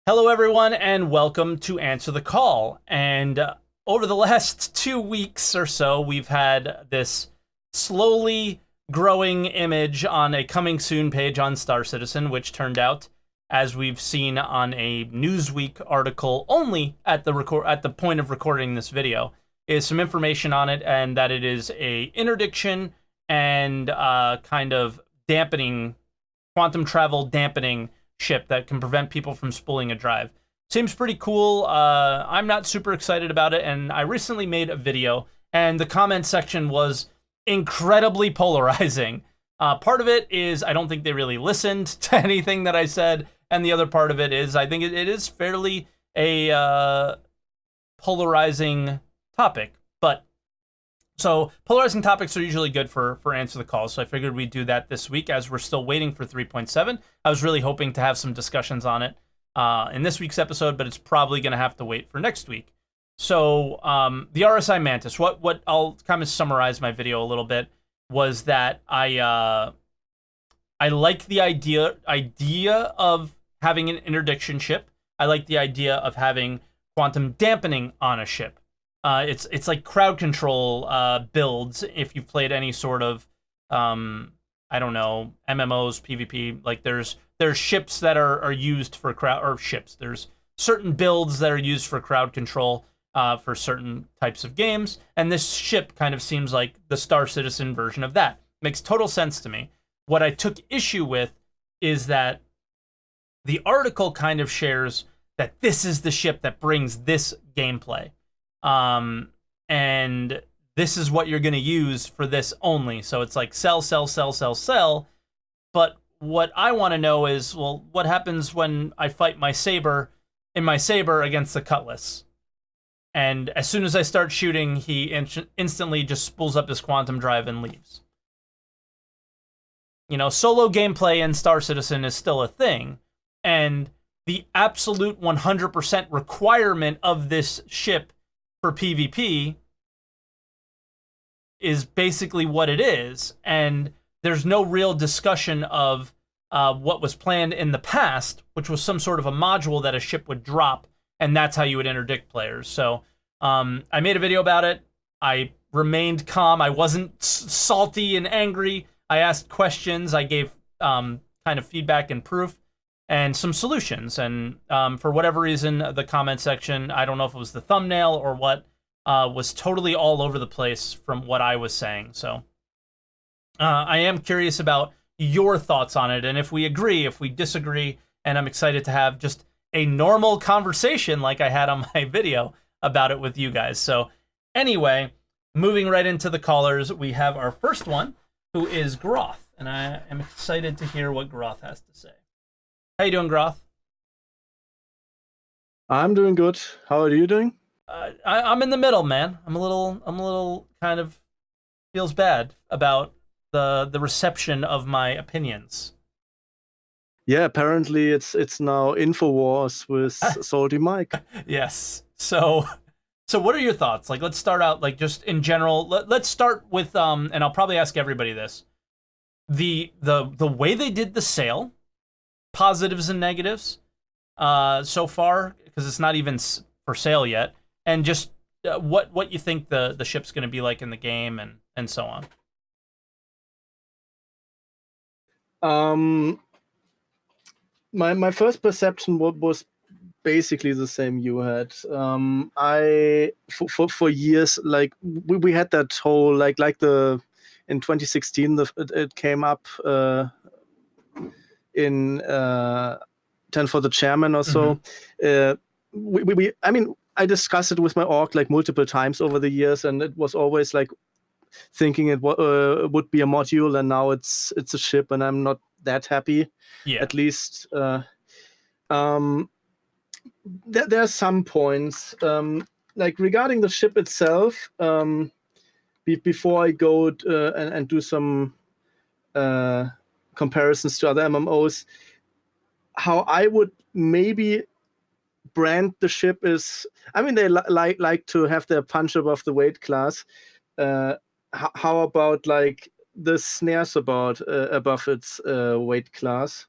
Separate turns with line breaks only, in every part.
Hello, everyone, and welcome to Answer the Call. And over the last 2 weeks or so, we've had this slowly growing image on a coming soon page on Star Citizen, which turned out, as we've seen on a Newsweek article only at the point of recording this video, is some information on it, and that it is a interdiction and kind of dampening, quantum travel dampening ship that can prevent people from spooling a drive. Seems pretty cool. I'm not super excited about it, and I recently made a video, and the comment section was incredibly polarizing. Part of it is I don't think they really listened to anything that I said, and the other part of it is I think it is fairly a polarizing topic. But so polarizing topics are usually good for Answer the Call, so I figured we'd do that this week as we're still waiting for 3.7. I was really hoping to have some discussions on it in this week's episode, but it's probably going to have to wait for next week. So the RSI Mantis, what I'll kind of summarize my video a little bit, was that I like the idea of having an interdiction ship. I like the idea of having quantum dampening on a ship. It's like crowd control builds. If you've played any sort of I don't know, MMOs, PvP, like there's ships that are used for crowd, or ships. There's certain builds that are used for crowd control for certain types of games, and this ship kind of seems like the Star Citizen version of that. Makes total sense to me. What I took issue with is that the article kind of shares that this is the ship that brings this gameplay. And this is what you're going to use for this only. So it's like sell, sell, sell, sell, sell. But what I want to know is, well, what happens when I fight my saber against the cutlass? And as soon as I start shooting, he instantly just spools up his quantum drive and leaves. You know, solo gameplay in Star Citizen is still a thing. And the absolute 100% requirement of this ship for PvP is basically what it is, and there's no real discussion of what was planned in the past, which was some sort of a module that a ship would drop, and that's how you would interdict players. So I made a video about it. I remained calm. I wasn't salty and angry. I asked questions. I gave kind of feedback and proof and some solutions. And for whatever reason, the comment section, I don't know if it was the thumbnail or what, was totally all over the place from what I was saying. So I am curious about your thoughts on it, and if we agree, if we disagree, and I'm excited to have just a normal conversation like I had on my video about it with you guys. So anyway, moving right into the callers, we have our first one, who is Groth, and I am excited to hear what Groth has to say. How you doing, Groth?
I'm doing good. How are you doing?
I'm in the middle, man. I'm a little kind of feels bad about the reception of my opinions.
Yeah, apparently it's now Infowars with SaltEMike.
Yes. So what are your thoughts? Like, let's start out like just in general. Let's start with and I'll probably ask everybody this. The way they did the sale, positives and negatives so far, because it's not even for sale yet, and just what you think the ship's going to be like in the game, and so on.
My first perception was basically the same you had. I for years, like we had that whole like the in 2016 it came up in 10 for the Chairman or so. I mean, I discussed it with my org like multiple times over the years, and it was always like thinking it would be a module, and now it's a ship, and I'm not that happy.
Yeah.
At least there are some points like regarding the ship itself. Before I go and do some comparisons to other MMOs, how I would maybe brand the ship is, I mean, they like to have their punch above the weight class. How about like the snares above its weight class?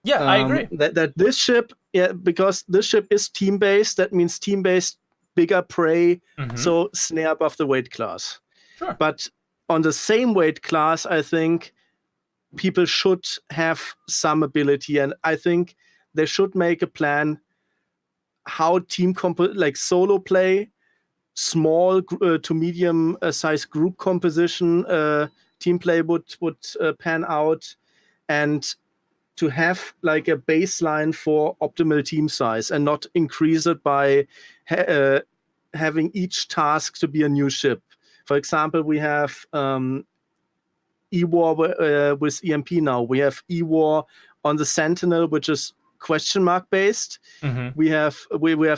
Yeah, I agree.
That this ship Yeah, because this ship is team-based. That means team-based, bigger prey, so snare above the weight class.
Sure.
But on the same weight class, I think people should have some ability, and I think they should make a plan how like solo play, small to medium size group composition, team play would pan out, and to have like a baseline for optimal team size and not increase it by having each task to be a new ship. For example, we have E-War with EMP now. We have E-War on the Sentinel, which is question mark based. We have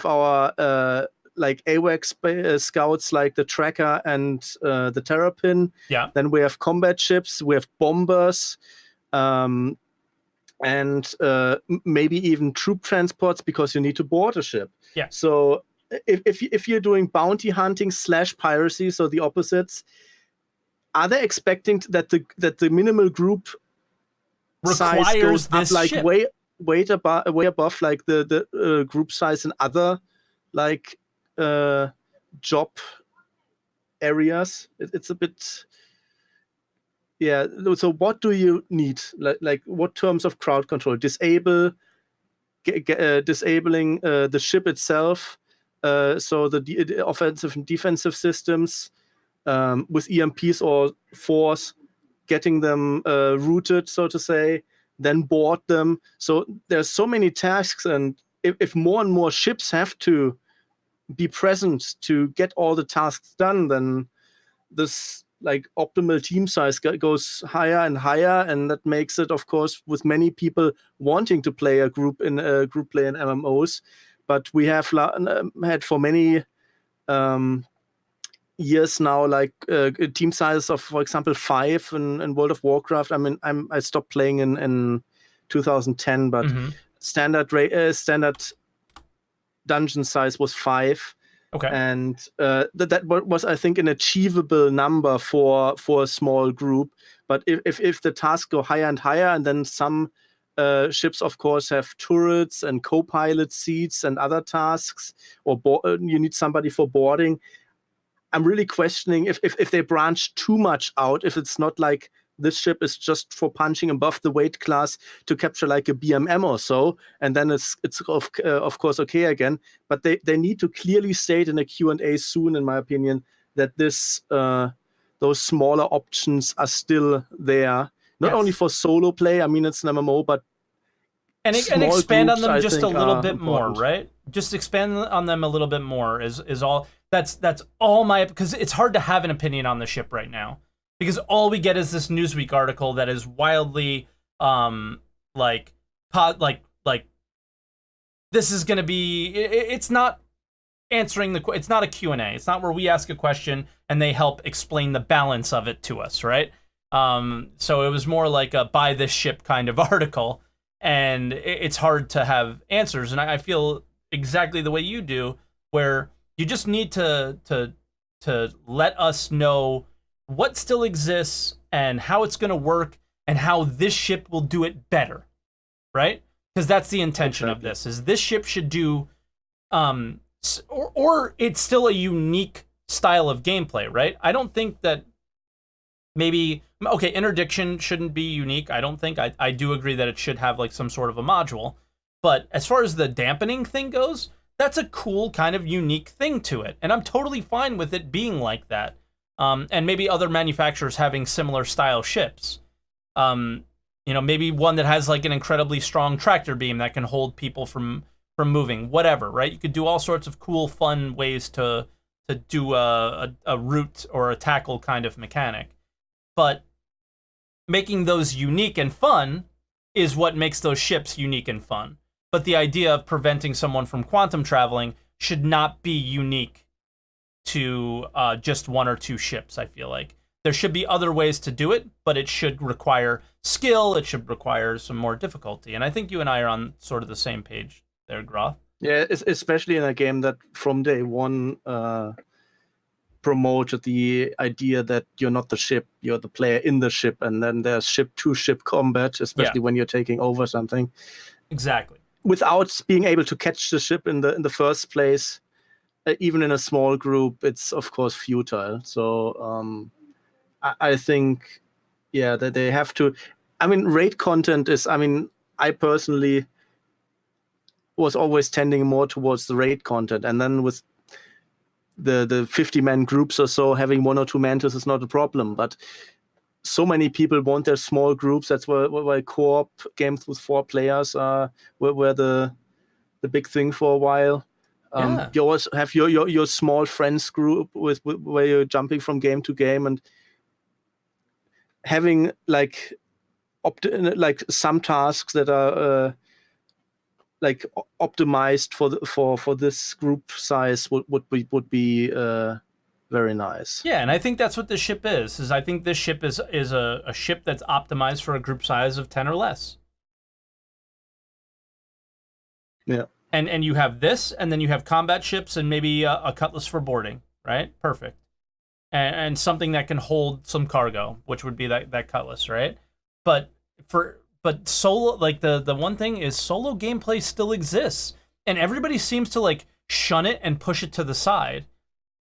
our like AWACS scouts like the Tracker and the Terrapin.
Yeah.
Then we have combat ships. We have bombers. And maybe even troop transports because you need to board a ship.
Yeah.
So if you're doing bounty hunting / piracy, so the opposites, are they expecting that the minimal group
requires
size goes
this
up like
ship.
way above like the group size in other like job areas? It's a bit. Yeah. So what do you need? Like what terms of crowd control? Disabling the ship itself. So the offensive and defensive systems with EMPs or force, getting them routed, so to say, then board them. So there's so many tasks, and if more and more ships have to be present to get all the tasks done, then this like optimal team size goes higher and higher, and that makes it, of course, with many people wanting to play a group play in MMOs. But we have had for many years now, like team sizes of, for example, 5 in World of Warcraft. I mean, I stopped playing in 2010, but standard dungeon size was 5.
Okay.
And that was, I think, an achievable number for a small group. But if the tasks go higher and higher, and then some ships, of course, have turrets and co-pilot seats and other tasks, or you need somebody for boarding, I'm really questioning if they branch too much out, if it's not like this ship is just for punching above the weight class to capture like a BMM or so, and then it's of course okay again. But they need to clearly state in a Q&A soon, in my opinion, that those smaller options are still there, not only for solo play. I mean, it's an MMO, but
and expand on them
I
just a
think
little bit
important.
more, right? Just expand on them a little bit more is all. That's all my, because it's hard to have an opinion on the ship right now, because all we get is this Newsweek article that is wildly like this is going to be, it's not answering it's not a Q&A. It's not where we ask a question and they help explain the balance of it to us, right? So it was more like a buy this ship kind of article, and it's hard to have answers. And I feel exactly the way you do, where you just need to let us know what still exists and how it's going to work and how this ship will do it better, right? Because that's the intention of this, is this ship should do, or it's still a unique style of gameplay, right? I don't think that maybe, okay, Interdiction shouldn't be unique. I don't think. I do agree that it should have like some sort of a module. But as far as the dampening thing goes, that's a cool kind of unique thing to it. And I'm totally fine with it being like that. And maybe other manufacturers having similar style ships. You know, maybe one that has like an incredibly strong tractor beam that can hold people from moving, whatever, right? You could do all sorts of cool, fun ways to do a route or a tackle kind of mechanic. But making those unique and fun is what makes those ships unique and fun. But the idea of preventing someone from quantum traveling should not be unique to just one or two ships, I feel like. There should be other ways to do it, but it should require skill, it should require some more difficulty. And I think you and I are on sort of the same page there, Groth.
Yeah, especially in a game that from day one promoted the idea that you're not the ship, you're the player in the ship, and then there's ship-to-ship combat, especially when you're taking over something.
Exactly.
without being able to catch the ship in the first place, even in a small group, it's of course futile. So I think, yeah, that they have to. I mean, raid content is. I mean, I personally was always tending more towards the raid content, and then with the 50-man groups or so, having 1 or 2 mantis is not a problem. But so many people want their small groups. That's why co-op games with 4 players were the big thing for a while.
Yeah.
You always have your small friends group with where you're jumping from game to game, and having like some tasks that are like optimized for this group size would be very nice.
Yeah, and I think that's what this ship is I think this ship is a ship that's optimized for a group size of 10 or less.
Yeah.
And you have this, and then you have combat ships and maybe a cutlass for boarding, right? Perfect. And something that can hold some cargo, which would be that cutlass, right? But solo, like the one thing is solo gameplay still exists, and everybody seems to like shun it and push it to the side.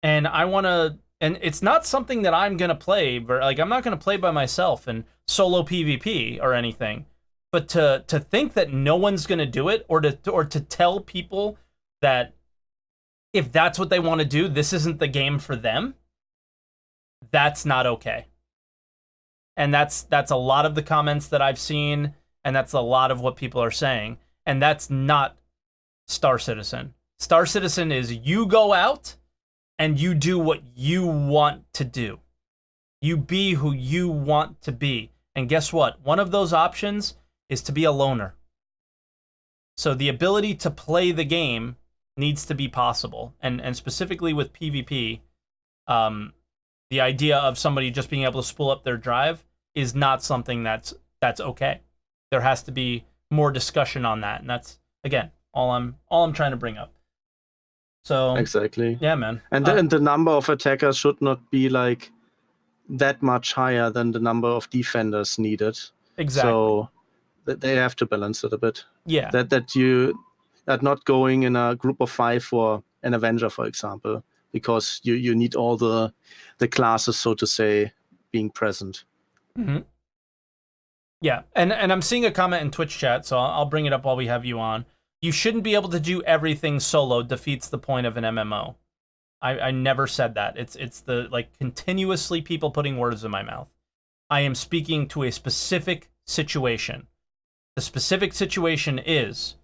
And I want to, and it's not something that I'm gonna play, but like I'm not gonna play by myself and solo PvP or anything. But to think that no one's gonna do it, or to tell people that if that's what they want to do, this isn't the game for them, that's not okay. And that's a lot of the comments that I've seen, and that's a lot of what people are saying. And that's not Star Citizen. Star Citizen is you go out and you do what you want to do. You be who you want to be. And guess what? One of those options is to be a loner. So the ability to play the game needs to be possible. And specifically with PvP, the idea of somebody just being able to spool up their drive is not something that's okay. There has to be more discussion on that, and that's again all I'm trying to bring up. So
exactly,
yeah, man.
And the number of attackers should not be like that much higher than the number of defenders needed.
Exactly.
So they have to balance it a bit.
Yeah.
That you are not going in a group of 5 for an Avenger, for example, because you need all the classes, so to say, being present.
Mm-hmm. Yeah, and I'm seeing a comment in Twitch chat, so I'll bring it up while we have you on. You shouldn't be able to do everything solo. Defeats the point of an MMO. I never said that. It's the like continuously people putting words in my mouth. I am speaking to a specific situation. The specific situation is,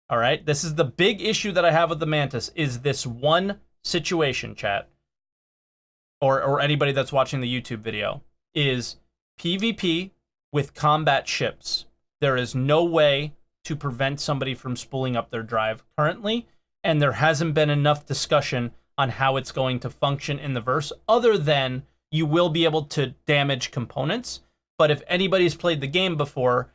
all right, this is the big issue that I have with the Mantis, is this one situation, chat, or anybody that's watching the YouTube video, is PvP with combat ships. There is no way to prevent somebody from spooling up their drive currently, and there hasn't been enough discussion on how it's going to function in the verse, other than you will be able to damage components. But if anybody's played the game before,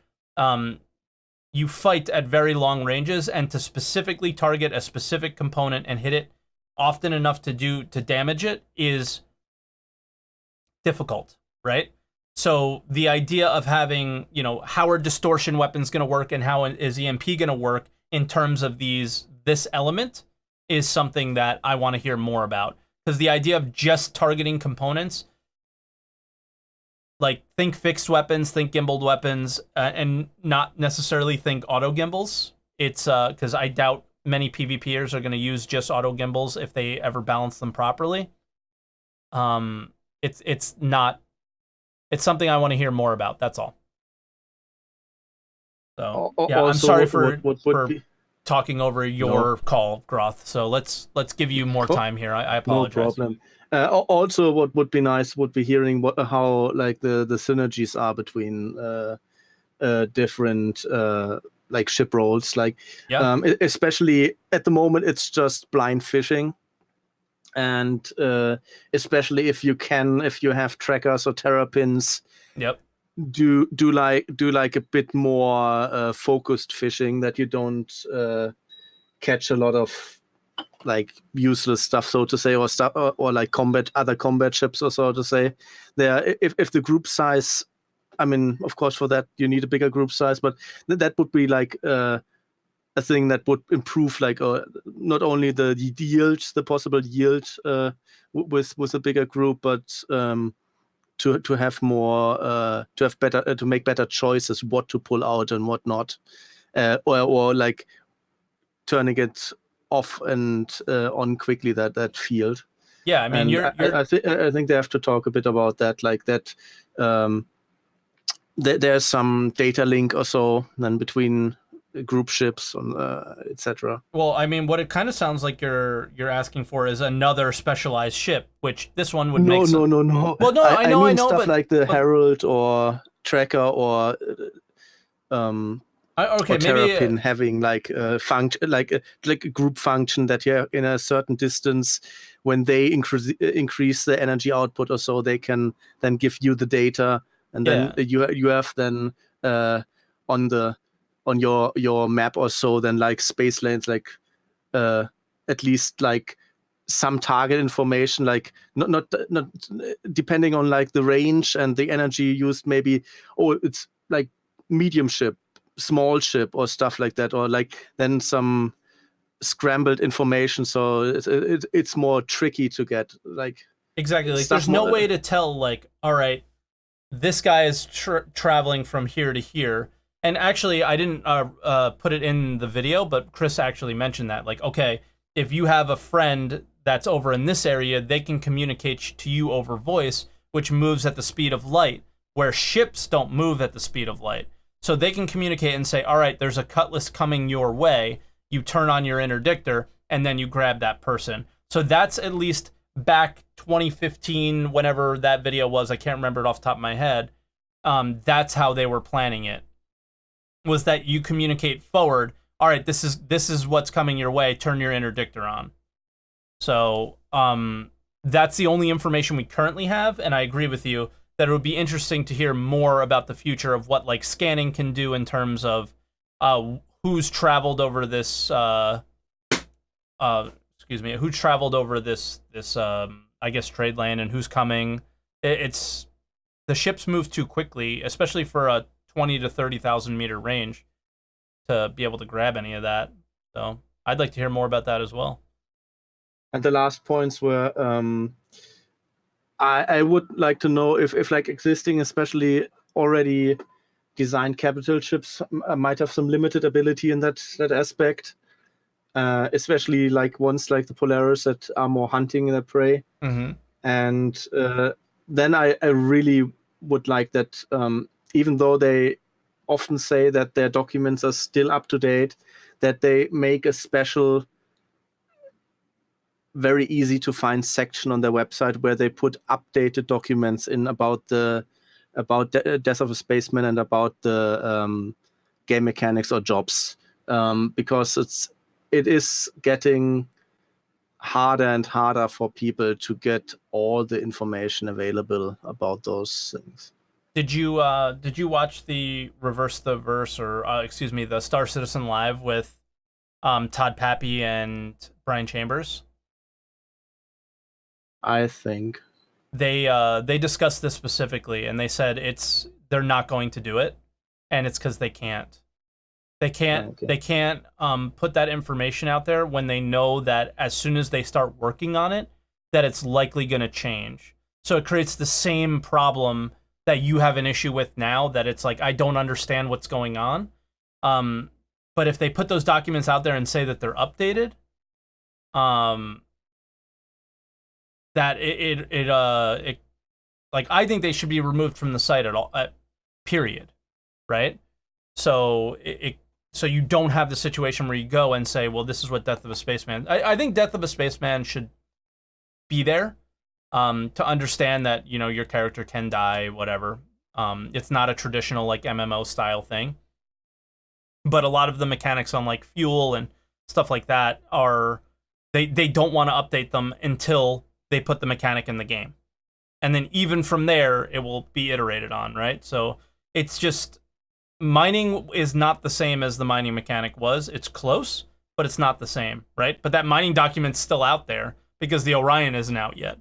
you fight at very long ranges, and to specifically target a specific component and hit it often enough to damage it is difficult, right? So the idea of having, how are distortion weapons going to work and how is EMP going to work in terms of this element is something that I want to hear more about. Because the idea of just targeting components, like think fixed weapons, think gimbaled weapons, and not necessarily think auto gimbals. It's because I doubt many PvPers are going to use just auto gimbals if they ever balance them properly. It's something I want to hear more about. That's all. So yeah, I'm sorry for talking over your call, Groth. So let's give you more time here. I apologize.
No problem. Also, what would be nice would be hearing how like the synergies are between different like ship roles. Like especially at the moment, it's just blind fishing. And especially if you have trackers or terrapins, do like a bit more focused fishing, that you don't catch a lot of like useless stuff, so to say, or stuff or like other combat ships, or so to say. There, if the group size, I mean, of course, for that you need a bigger group size, but that would be like a thing that would improve like not only the yield, the possible yield with a bigger group, but to have more to have better to make better choices what to pull out and what not, or like turning it off and on quickly that field.
Yeah, I mean,
and I think they have to talk a bit about that, like that. There's some data link or so then between group ships on etc.
Well, I mean, what it kind of sounds like you're asking for is another specialized ship, which this one would make.
No.
Well, no, I mean
stuff
but
like the Herald or Tracker or
okay,
or
maybe
Terrapin having like a function, like a group function that you're in a certain distance. When they increase the energy output or so, they can then give you the data, and then you have then on your map or so then like space lanes, like at least like some target information, like not depending on like the range and the energy used, maybe it's like medium ship, small ship or stuff like that, or like then some scrambled information, so it's more tricky to get like
exactly, like there's no way to tell like, all right, this guy is traveling from here to here. And actually I didn't put it in the video, but Chris actually mentioned that, like, okay, if you have a friend that's over in this area, they can communicate to you over voice, which moves at the speed of light, where ships don't move at the speed of light. So they can communicate and say, all right, there's a cutlass coming your way. You turn on your interdictor, and then you grab that person. So that's at least back 2015, whenever that video was. I can't remember it off the top of my head. That's how they were planning it, was that you communicate forward. All right, this is what's coming your way. Turn your interdictor on. So that's the only information we currently have, and I agree with you that it would be interesting to hear more about the future of what like scanning can do in terms of who's traveled over this who traveled over this I guess trade lane, and who's coming. It's the ships move too quickly, especially for a 20 to 30,000 meter range, to be able to grab any of that. So I'd like to hear more about that as well.
And the last points were I would like to know if like existing, especially already designed capital ships might have some limited ability in that aspect, especially like ones like the Polaris that are more hunting their prey.
Mm-hmm.
And then I really would like that, even though they often say that their documents are still up to date, that they make a special, very easy to find section on their website where they put updated documents in about Death of a Spaceman and about the game mechanics or jobs, because it is getting harder and harder for people to get all the information available about those things.
Did you watch the Reverse the Verse, or the Star Citizen Live with Todd Pappy and Brian Chambers?
I think
they discussed this specifically, and they said they're not going to do it, and it's because they can't. They can't put that information out there when they know that as soon as they start working on it, that it's likely going to change. So it creates the same problem that you have an issue with now, that it's like, I don't understand what's going on. But if they put those documents out there and say that they're updated, that it like, I think they should be removed from the site at all, period. Right? So so you don't have the situation where you go and say, well, this is what Death of a Spaceman. I think Death of a Spaceman should be there, to understand that, you know, your character can die, whatever. It's not a traditional like MMO style thing. But a lot of the mechanics on like fuel and stuff like that are, they don't want to update them until they put the mechanic in the game. And then even from there, it will be iterated on, right? So it's just, mining is not the same as the mining mechanic was. It's close, but it's not the same, right? But that mining document's still out there because the Orion isn't out yet.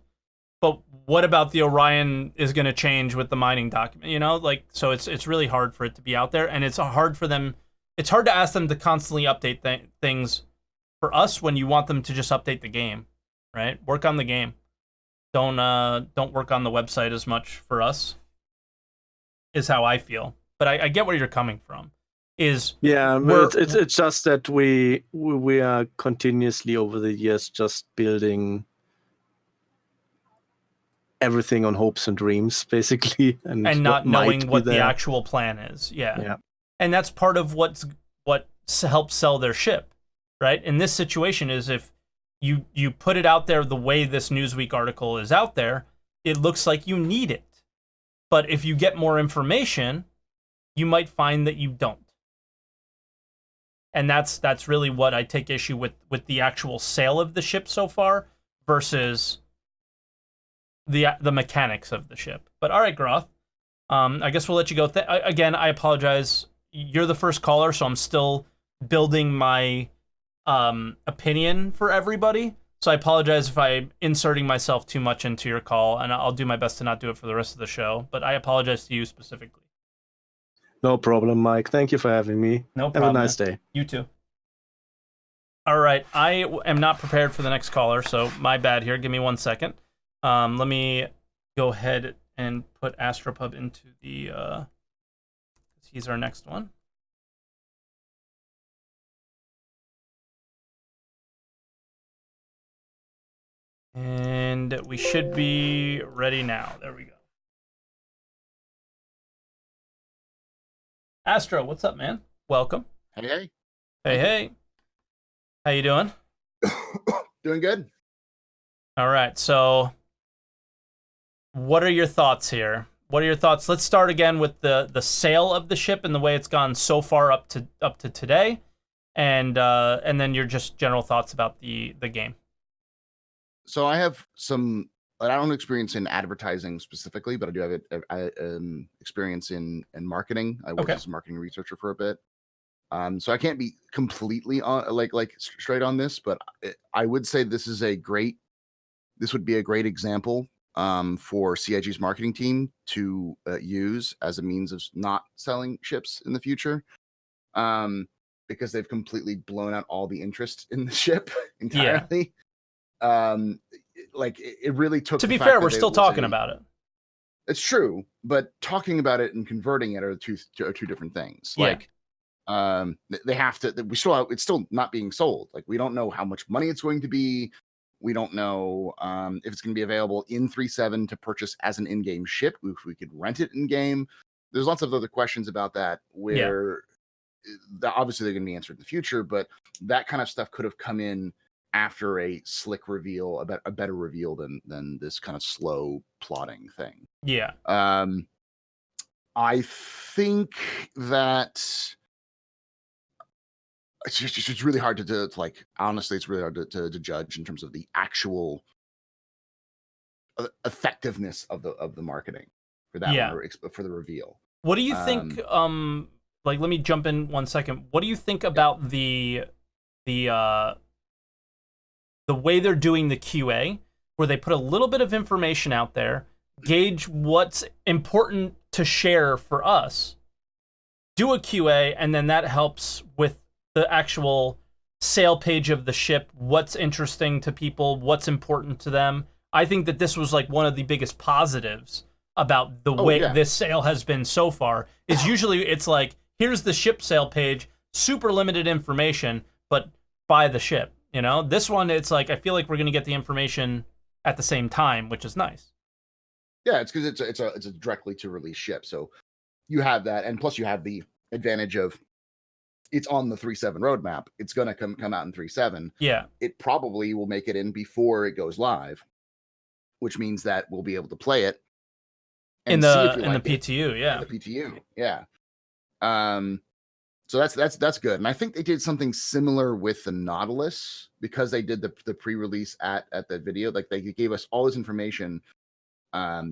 But what about the Orion is going to change with the mining document, you know? Like, so it's really hard for it to be out there, and it's hard for them it's hard to ask them to constantly update things for us when you want them to just update the game, right? Work on the game. Don't work on the website as much for us, is how I feel. But I get where you're coming from.
Yeah, but it's just that we are continuously over the years just building everything on hopes and dreams, basically,
and not knowing what the actual plan is. Yeah. And that's part of what helps sell their ship, right? In this situation is if you put it out there the way this Newsweek article is out there, it looks like you need it. But if you get more information, you might find that you don't. And that's really what I take issue with the actual sale of the ship so far versus the mechanics of the ship. But all right, Groth, I guess we'll let you go. Again, I apologize. You're the first caller, so I'm still building my opinion for everybody. So I apologize if I'm inserting myself too much into your call, and I'll do my best to not do it for the rest of the show. But I apologize to you specifically.
No problem, Mike. Thank you for having me.
No problem.
Have a nice day.
You too. All right. I am not prepared for the next caller, so my bad here. Give me 1 second. Let me go ahead and put Astropub into the... he's our next one. And we should be ready now. There we go. Astro, what's up, man? Welcome.
Hey.
Hey. How you doing?
Doing good.
All right. So, what are your thoughts here? What are your thoughts? Let's start again with the sale of the ship and the way it's gone so far up to today, and then your just general thoughts about the game.
So I have some. I don't experience in advertising specifically, but I do have experience in marketing. I worked as a marketing researcher for a bit, so I can't be completely on like straight on this, but I would say this would be a great example for CIG's marketing team to use as a means of not selling ships in the future, because they've completely blown out all the interest in the ship entirely. Yeah. Like it really took.
To be fair, we're still talking about it.
It's true, but talking about it and converting it are two different things.
Yeah.
Like, they have to. It's still not being sold. Like, we don't know how much money it's going to be. We don't know if it's going to be available in 3.7 to purchase as an in-game ship. If we could rent it in-game. There's lots of other questions about that where obviously they're going to be answered in the future, but that kind of stuff could have come in after a slick reveal, a better reveal than this kind of slow plotting thing.
Yeah.
I think that it's really hard to like, honestly, it's really hard to judge in terms of the actual effectiveness of the marketing for that one, or for the reveal.
What do you think? Like, let me jump in 1 second. What do you think about the way they're doing the QA, where they put a little bit of information out there, gauge what's important to share for us, do a QA, and then that helps with the actual sale page of the ship, what's interesting to people, what's important to them. I think that this was like one of the biggest positives about the way this sale has been so far, is usually it's like, here's the ship sale page, super limited information, but buy the ship. You know, this one, it's like, I feel like we're going to get the information at the same time, which is nice.
Yeah, it's because it's a directly to release ship. So you have that. And plus you have the advantage of it's on the 3.7 roadmap. It's going to come out in 3.7.
Yeah.
It probably will make it in before it goes live, which means that we'll be able to play it.
And in the PTU, yeah.
In the PTU, yeah. So that's good. And I think they did something similar with the Nautilus, because they did the pre-release at the video. Like, they gave us all this information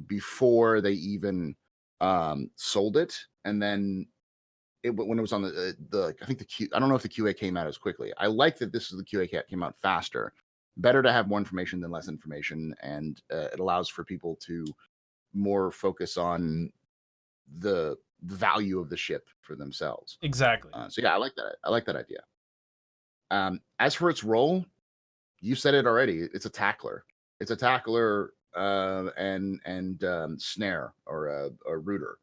before they even sold it. And then when it was on I think I don't know if the QA came out as quickly. I like that this is the QA came out faster. Better to have more information than less information. And it allows for people to more focus on the the value of the ship for themselves.
Exactly.
So yeah, I like that. I like that idea. As for its role, you said it already. It's a tackler. It's a tackler and snare or rooter.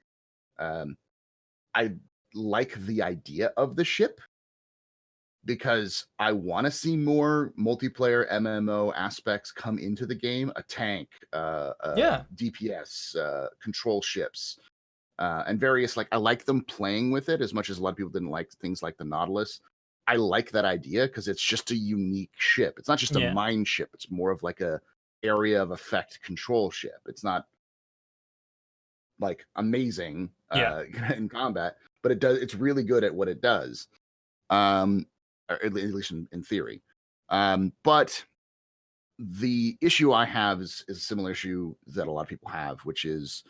I like the idea of the ship because I want to see more multiplayer MMO aspects come into the game. A tank, DPS, control ships, and various, like, I like them playing with it as much as a lot of people didn't like things like the Nautilus. I like that idea because it's just a unique ship. It's not just a mine ship. It's more of like a area of effect control ship. It's not like amazing in combat, but it's really good at what it does. Or at least in theory. But the issue I have is a similar issue that a lot of people have, which is,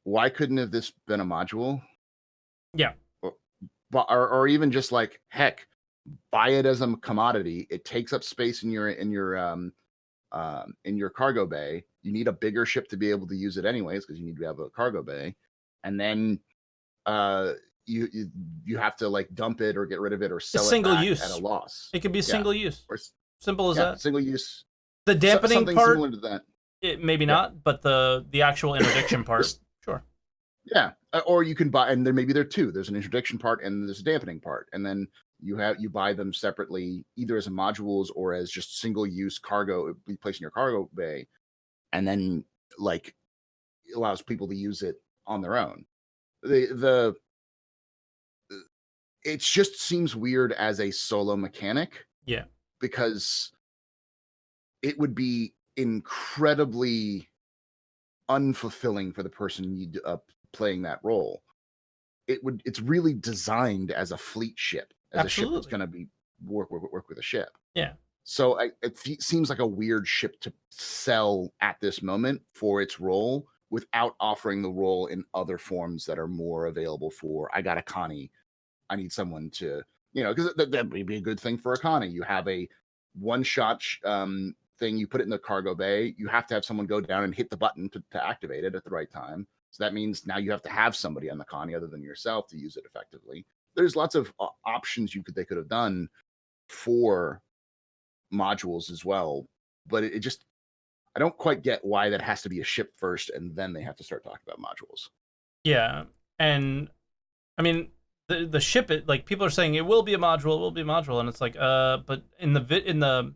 why couldn't have this been a module?
Yeah.
Or even just like, heck, buy it as a commodity. It takes up space in your cargo bay. You need a bigger ship to be able to use it anyways, because you need to have a cargo bay. And then you have to like dump it or get rid of it or sell it
single
back
use
at a loss.
It could be single use. Or, simple as that.
Single use.
The dampening
something
part,
similar to that.
It maybe not, but the actual interdiction part, sure.
Yeah, or you can buy, and maybe there are two. There's an interdiction part and there's a dampening part, and then you buy them separately, either as modules or as just single use cargo, be placed in your cargo bay, and then like it allows people to use it on their own. It just seems weird as a solo mechanic.
Yeah,
because it would be incredibly unfulfilling for the person playing that role. It's really designed as a fleet ship, as
absolutely.
A ship that's going to be work with a ship.
Yeah.
So it seems like a weird ship to sell at this moment for its role without offering the role in other forms that are more available for, I got a Connie. I need someone to, because that may be a good thing for a Connie. You have a one-shot thing, you put it in the cargo bay. You have to have someone go down and hit the button to activate it at the right time. So that means now you have to have somebody on the Connie other than yourself to use it effectively. There's lots of options they could have done for modules as well, but it just, I don't quite get why that has to be a ship first and then they have to start talking about modules.
Yeah, and I mean the ship, like people are saying it will be a module, and it's like but in the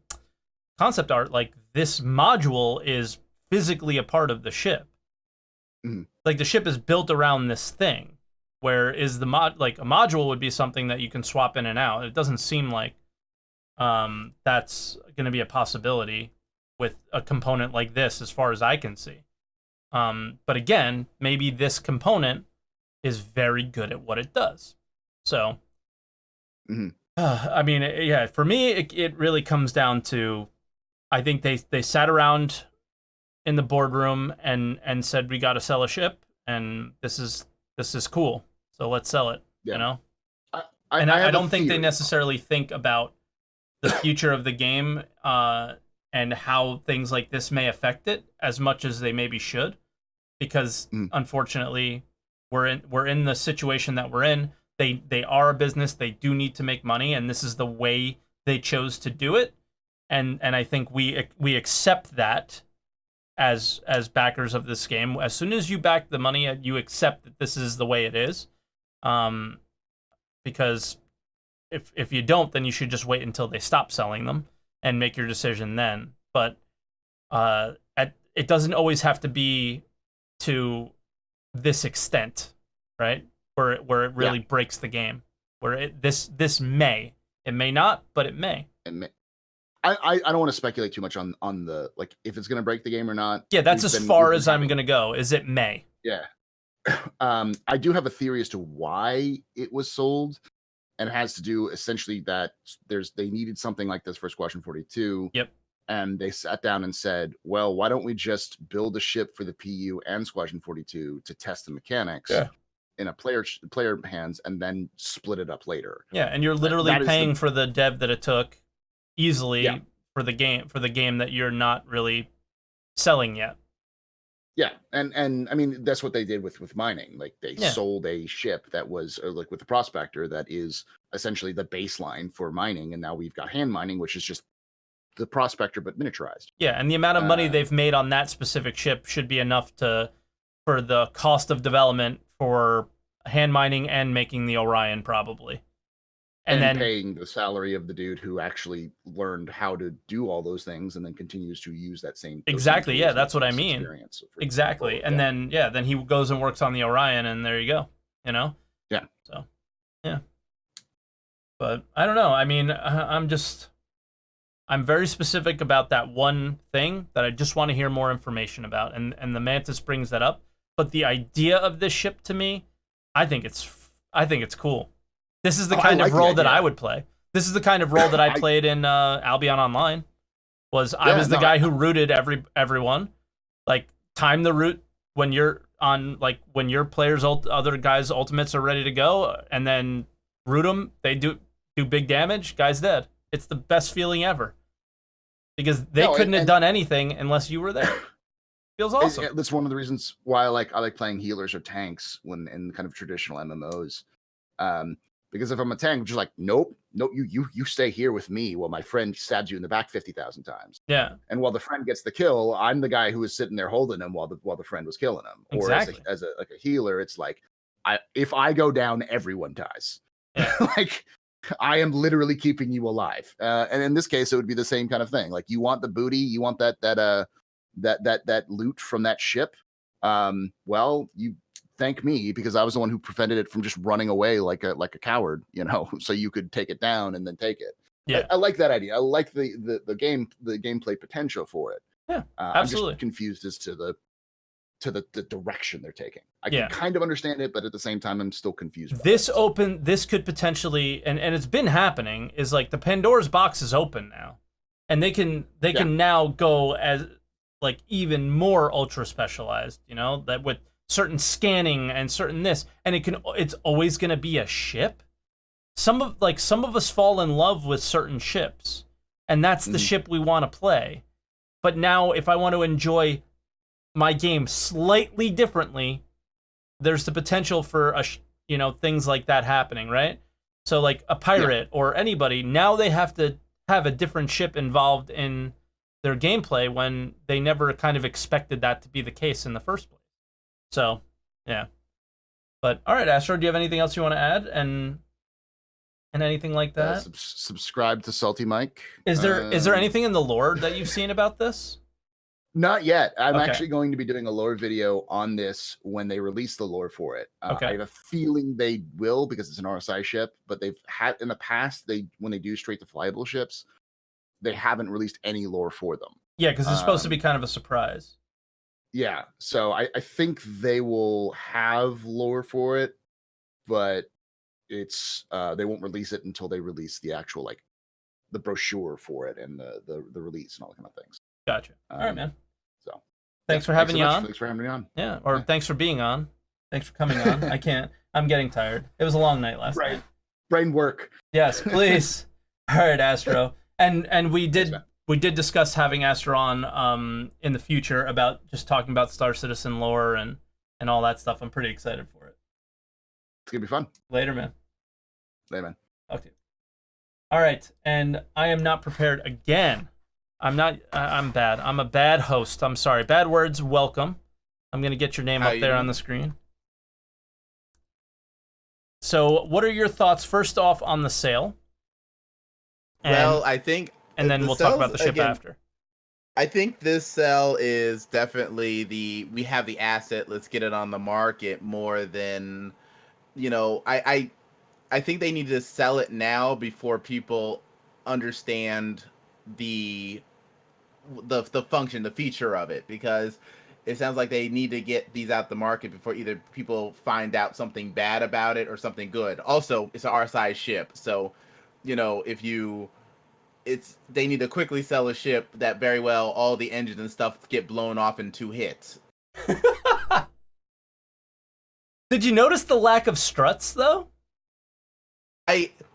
concept art, like this module is physically a part of the ship.
Mm-hmm.
Like the ship is built around this thing, where is the like a module would be something that you can swap in and out. It doesn't seem like that's going to be a possibility with a component like this, as far as I can see. But again, maybe this component is very good at what it does. So, I mean, yeah, for me, it really comes down to, I think they sat around in the boardroom and said, we got to sell a ship, and this is cool, so let's sell it.
Yeah.
I don't think they necessarily think about the future of the game and how things like this may affect it as much as they maybe should, because unfortunately we're in the situation that we're in. They are a business. They do need to make money, and this is the way they chose to do it. And I think we accept that as backers of this game. As soon as you back the money, you accept that this is the way it is. Because if you don't, then you should just wait until they stop selling them and make your decision then. But it doesn't always have to be to this extent, right? Where it really breaks the game. Where this may. It may not, but it may.
It may. I don't want to speculate too much on the, like, if it's going to break the game or not.
Yeah, that's as far as I'm going to go, is it may.
Yeah. I do have a theory as to why it was sold, and it has to do essentially that they needed something like this for Squadron 42.
Yep.
And they sat down and said, well, why don't we just build a ship for the PU and Squadron 42 to test the mechanics in a player hands, and then split it up later.
Yeah, and you're literally paying for the dev that it took easily for the game that you're not really selling yet.
Yeah, and I mean that's what they did with mining. Like they sold a ship that was like with the prospector that is essentially the baseline for mining, and now we've got hand mining, which is just the prospector but miniaturized.
Yeah, and the amount of money they've made on that specific ship should be enough for the cost of development for hand mining and making the Orion probably.
And then paying the salary of the dude who actually learned how to do all those things and then continues to use that same
exactly. Yeah, that's what I mean. Exactly.
People.
And then he goes and works on the Orion, and there you go. You know.
Yeah.
So, yeah. But I don't know. I mean, I'm very specific about that one thing that I just want to hear more information about, and the Mantis brings that up. But the idea of this ship to me, I think it's cool. This is the kind of role that I would play. This is the kind of role that I played in Albion Online. I was the guy who rooted everyone. Like, time the route when you're on, like, when your players, other guys' ultimates are ready to go, and then root them. They do big damage. Guy's dead. It's the best feeling ever. Because they couldn't have done anything unless you were there. Feels awesome.
That's one of the reasons why I like playing healers or tanks when in kind of traditional MMOs. Because if I'm a tank, I'm just like, nope, you stay here with me while my friend stabs you in the back 50,000 times.
Yeah.
And while the friend gets the kill, I'm the guy who was sitting there holding him while the friend was killing him.
Exactly.
Or as a healer, it's like, if I go down, everyone dies.
Yeah.
Like, I am literally keeping you alive. And in this case, it would be the same kind of thing. Like, you want the booty, you want that loot from that ship. Well, you thank me, because I was the one who prevented it from just running away like a coward, you know, so you could take it down and then take it.
Yeah.
I like that idea. I like the gameplay potential for it.
Yeah, absolutely.
I'm just confused as to the direction they're taking. I can kind of understand it, but at the same time, I'm still confused. This
could potentially, and it's been happening, is like the Pandora's box is open now, and they can now go as like even more ultra specialized, you know, that with certain scanning and certain this, and it's always going to be a ship. Some of us fall in love with certain ships, and that's the ship we want to play. But now if I want to enjoy my game slightly differently, there's the potential for things like that happening, right? So like a pirate or anybody, now they have to have a different ship involved in their gameplay when they never kind of expected that to be the case in the first place. So, yeah. But all right, Astro, do you have anything else you want to add and anything like that?
Subscribe to SaltEMike.
Is there anything in the lore that you've seen about this?
Not yet. I'm actually going to be doing a lore video on this when they release the lore for it. I have a feeling they will, because it's an RSI ship, but they've had in the past, when they do straight to flyable ships, they haven't released any lore for them.
Yeah, because it's supposed to be kind of a surprise.
Yeah, so I think they will have lore for it, but it's they won't release it until they release the actual, like, the brochure for it and the release and all that kind of things.
Gotcha. All right, man.
So
thanks for having you on.
Thanks for having me on.
Yeah, or thanks for being on. Thanks for coming on. I'm getting tired. It was a long night last night.
Brain work.
Yes, please. All right, Astro. And we did discuss having Astro on in the future about just talking about Star Citizen lore and all that stuff. I'm pretty excited for it.
It's gonna be fun.
Later, man.
Later, man.
Okay. All right, and I am not prepared again. I'm bad. I'm a bad host. I'm sorry. Bad words, welcome. I'm going to get your name up there on the screen. So, what are your thoughts, first off, on the sale?
Well, I think...
And then we'll talk about the ship after.
I think this sale is definitely we have the asset, let's get it on the market, more than, I think they need to sell it now before people understand the function, the feature of it, because it sounds like they need to get these out the market before either people find out something bad about it or something good. Also, it's an RSI ship, so they need to quickly sell a ship that very well all the engines and stuff get blown off in 2 hits.
Did you notice the lack of struts though?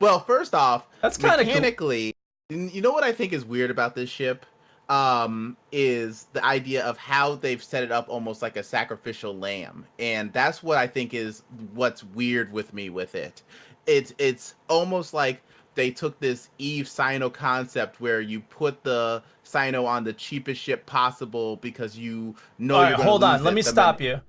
Well, first off,
that's kind of
mechanically. You know what I think is weird about this ship? is the idea of how they've set it up almost like a sacrificial lamb. And that's what I think is what's weird with me with it. It's almost like they took this Eve Sino concept where you put the Sino on the cheapest ship possible because you know
All
you're
right,
going to
hold
lose
on. Let
it
me
the
stop
minute-
you.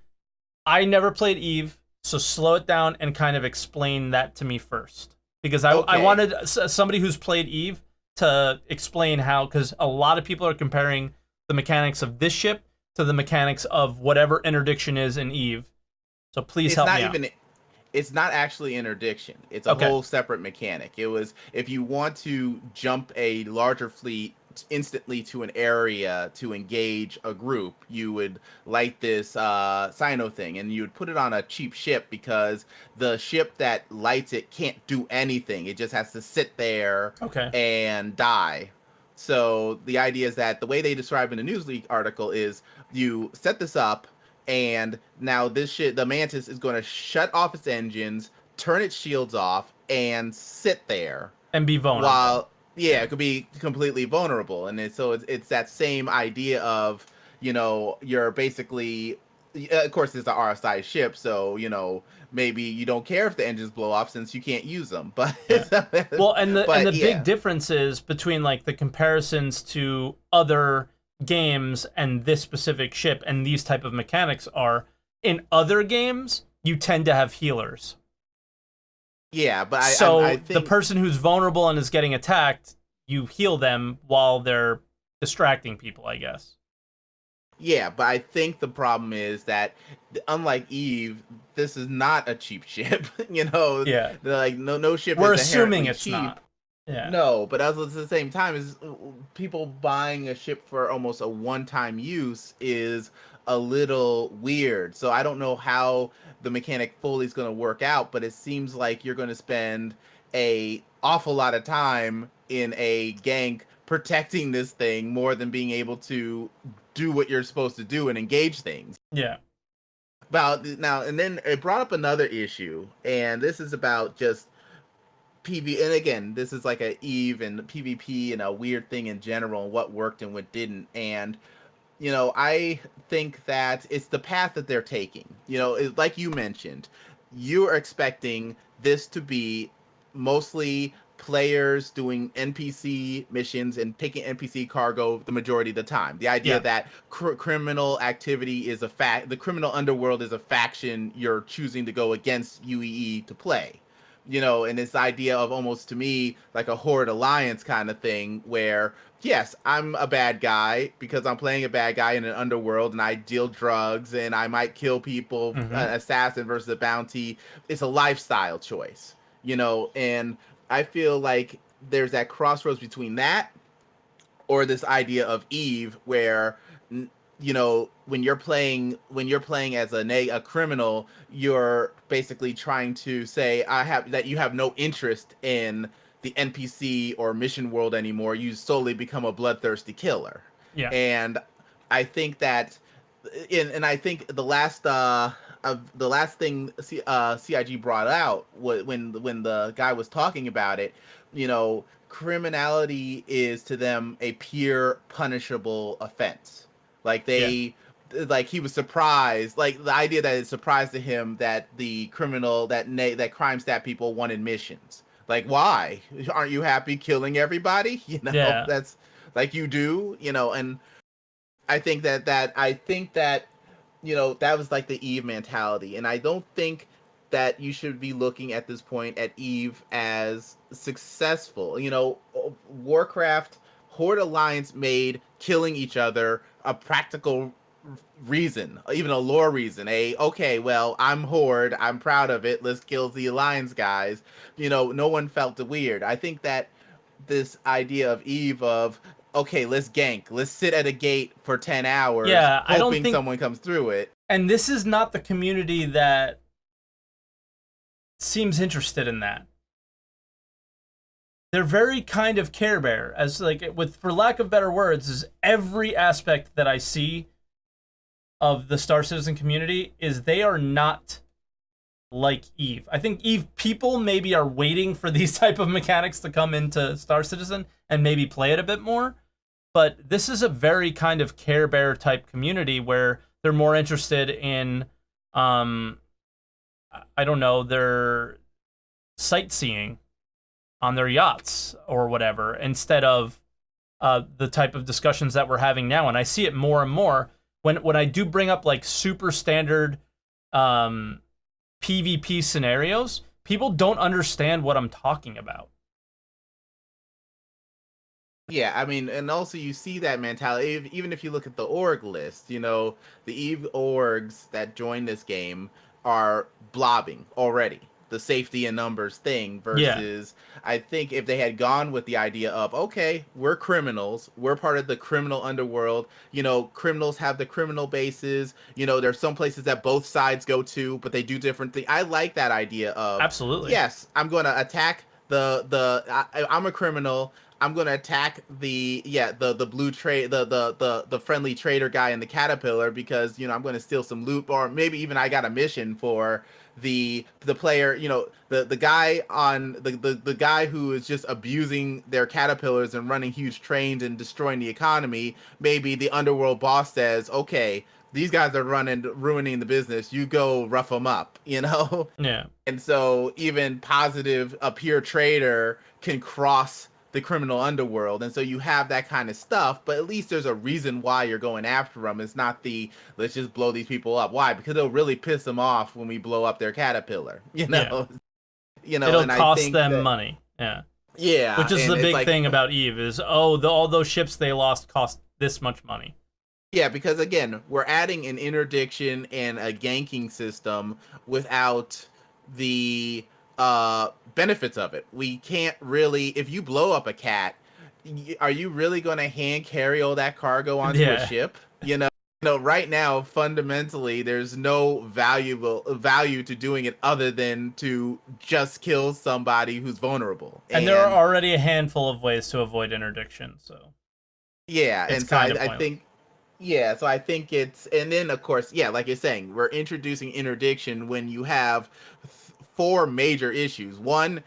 I never played Eve, so slow it down and kind of explain that to me first. Because I
Okay.
wanted somebody who's played Eve to explain how, because a lot of people are comparing the mechanics of this ship to the mechanics of whatever interdiction is in Eve. So please
It's
help
not
me out.
even it's not actually interdiction. It's a
Okay.
whole separate mechanic. It was if you want to jump a larger fleet instantly to an area to engage a group, you would light this Sino thing, and you would put it on a cheap ship because the ship that lights it can't do anything. It just has to sit there
Okay.
and die. So the idea is that the way they describe in the Newsweek article is you set this up, and now the Mantis is going to shut off its engines, turn its shields off, and sit there
And be vulnerable.
while it could be completely vulnerable. And it's that same idea of, you're basically, of course it's the RSI ship, so maybe you don't care if the engines blow off since you can't use them. But
Well, and the
yeah.
big difference is between like the comparisons to other games and this specific ship and these type of mechanics are in other games you tend to have healers.
Yeah, but
I
think
the person who's vulnerable and is getting attacked, you heal them while they're distracting people, I guess.
Yeah, but I think the problem is that unlike Eve, this is not a cheap ship.
Yeah.
Like no ship.
We're
is
assuming
inherently
it's
cheap.
not. Yeah.
No, but at the same time, is people buying a ship for almost a one-time use is a little weird. So I don't know how the mechanic fully is going to work out, but it seems like you're going to spend a awful lot of time in a gank protecting this thing more than being able to do what you're supposed to do and engage things.
Yeah.
And then it brought up another issue, and this is about just PV, and again, this is like a Eve and PvP and a weird thing in general, and what worked and what didn't. And I think that it's the path that they're taking. Like you mentioned, you are expecting this to be mostly players doing NPC missions and taking NPC cargo the majority of the time. The idea that criminal activity is the criminal underworld is a faction you're choosing to go against UEE to play. And this idea of almost to me like a horde alliance kind of thing where, yes, I'm a bad guy because I'm playing a bad guy in an underworld and I deal drugs and I might kill people, assassin versus a bounty. It's a lifestyle choice, and I feel like there's that crossroads between that or this idea of Eve where when you're playing as a criminal, you're basically trying to say that you have no interest in the NPC or mission world anymore. You solely become a bloodthirsty killer.
Yeah.
And I think that and I think the last thing CIG brought out when the guy was talking about it, criminality is to them a pure punishable offense. Like like he was surprised, like the idea that it's surprised to him that the criminal that crime stat people wanted missions. Like, why aren't you happy killing everybody? That's like you do, and I think that that was like the Eve mentality, and I don't think that you should be looking at this point at Eve as successful. Warcraft Horde Alliance made killing each other a practical reason, even a lore reason. Okay, well, I'm Horde, I'm proud of it, let's kill the Alliance guys. No one felt weird. I think that this idea of Eve of, okay, let's gank, let's sit at a gate for 10 hours,
I don't
hoping
think
someone comes through it.
And this is not the community that seems interested in that. They're very kind of Care Bear, as like for lack of better words, is every aspect that I see of the Star Citizen community is they are not like Eve. I think Eve people maybe are waiting for these type of mechanics to come into Star Citizen and maybe play it a bit more. but this is a very kind of Care Bear type community where they're more interested in, I don't know, their sightseeing on their yachts or whatever, instead of the type of discussions that we're having now. And I see it more and more when I do bring up like super standard PvP scenarios. People don't understand what I'm talking about.
Yeah, I mean, and also you see that mentality, even if you look at the org list, you know, the EVE orgs that join this game are blobbing already. The safety in numbers thing versus, I think if they had gone with the idea of, okay, we're criminals, we're part of the criminal underworld, you know, criminals have the criminal bases, you know, there's some places that both sides go to, but they do different things. I like that idea of,
Absolutely.
yes, I'm going to attack I'm a criminal. I'm gonna attack the blue trade the friendly trader guy in the caterpillar because, you know, I'm gonna steal some loot, or maybe even I got a mission for the player, you know, the guy on the guy who is just abusing their caterpillars and running huge trains and destroying the economy. Maybe the underworld boss says, okay, these guys are ruining the business, you go rough them up, you know.
Yeah.
And so even a pure trader can cross the criminal underworld. And so you have that kind of stuff, but at least there's a reason why you're going after them. It's not let's just blow these people up. Why? Because it'll really piss them off when we blow up their caterpillar, you know?
Yeah.
You know,
it'll
and
cost
I think
them money. Yeah.
Yeah.
Which is the big thing about EVE is, all those ships they lost cost this much money.
Yeah, because again, we're adding an interdiction and a ganking system without the benefits of it. We can't really, if you blow up a cat, are you really going to hand carry all that cargo onto a ship? You know, right now, fundamentally, there's no value to doing it other than to just kill somebody who's vulnerable.
And there are already a handful of ways to avoid interdiction, so
yeah,
it's
and so I think. Yeah, so I think and then of course, yeah, like you're saying, we're introducing interdiction when you have 4 major issues. 1,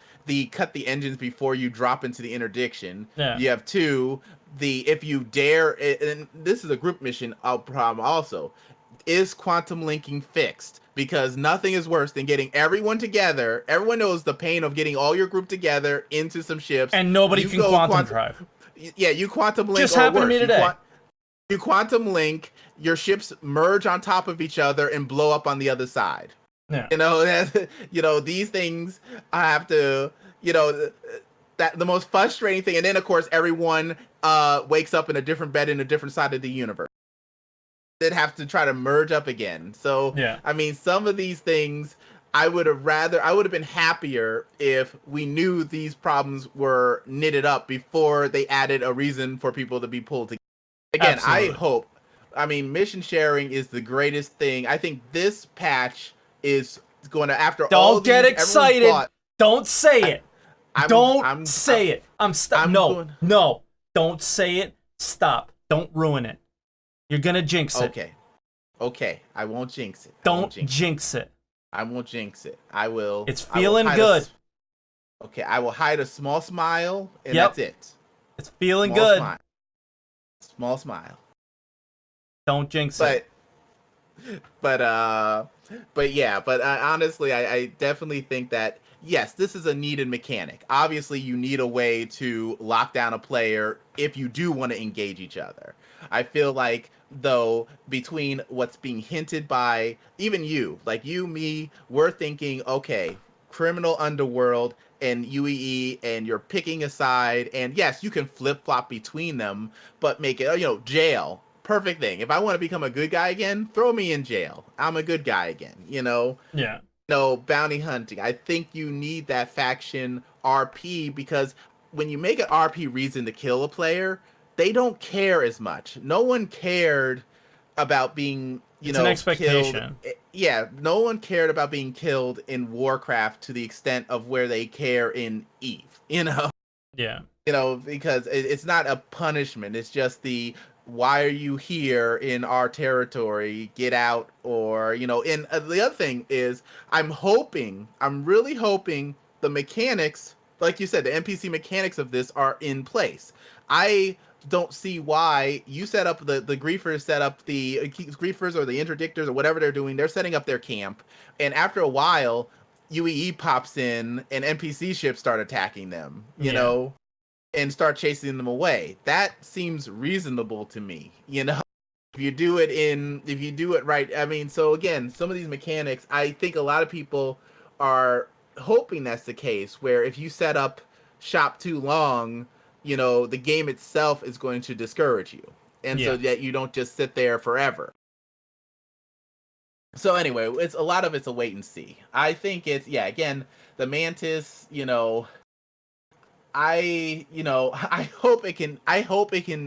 cut the engines before you drop into the interdiction.
Yeah.
You have 2, if you dare, and this is a group mission problem also, is quantum linking fixed? Because nothing is worse than getting everyone together. Everyone knows the pain of getting all your group together into some ships.
And nobody can quantum drive.
Yeah, you quantum link.
Just happened to me today.
You quantum link, your ships merge on top of each other and blow up on the other side.
Yeah.
You know, these things I have to, you know, that the most frustrating thing. And then of course everyone wakes up in a different bed in a different side of the universe. They'd have to try to merge up again. So
yeah.
I mean, some of these things I would have been happier if we knew these problems were knitted up before they added a reason for people to be pulled together. Again,
Absolutely.
mission sharing is the greatest thing. I think this patch is going to, after
Don't
all
get
these,
excited. Don't say it. Don't say it. No, don't say it. Stop. Don't ruin it. You're going to jinx it.
Okay. I won't jinx it.
Don't jinx it.
I won't jinx it. I will.
It's feeling good.
Okay, I will hide a small smile, and that's it.
It's feeling good.
Small smile.
Don't jinx it.
But honestly, I definitely think that, yes, this is a needed mechanic. Obviously, you need a way to lock down a player if you do want to engage each other. I feel like, though, between what's being hinted by even you, like you, me, we're thinking, okay, criminal underworld and UEE, and you're picking a side, and yes, you can flip-flop between them, but make it, jail. Perfect thing. If I want to become a good guy again, throw me in jail. I'm a good guy again,
Yeah.
No, bounty hunting. I think you need that faction RP, because when you make an RP reason to kill a player, they don't care as much. No one cared about being,
it's an expectation.
Killed. Yeah, no one cared about being killed in Warcraft to the extent of where they care in EVE,
Yeah.
Because it's not a punishment. It's just why are you here in our territory? Get out. Or, and the other thing is, I'm really hoping the mechanics like you said, the NPC mechanics of this are in place. I don't see why you set up the griefers set up the griefers or the interdictors or whatever they're doing. They're setting up their camp, and after a while, UEE pops in and NPC ships start attacking them. You know, and start chasing them away. That seems reasonable to me. You know, if you do it right. I mean, so again, some of these mechanics, I think a lot of people are hoping that's the case, where if you set up shop too long, you know, the game itself is going to discourage you, and so that you don't just sit there forever. So anyway, it's a lot of it's a wait and see. I think it's again, the Mantis, you know, I hope it can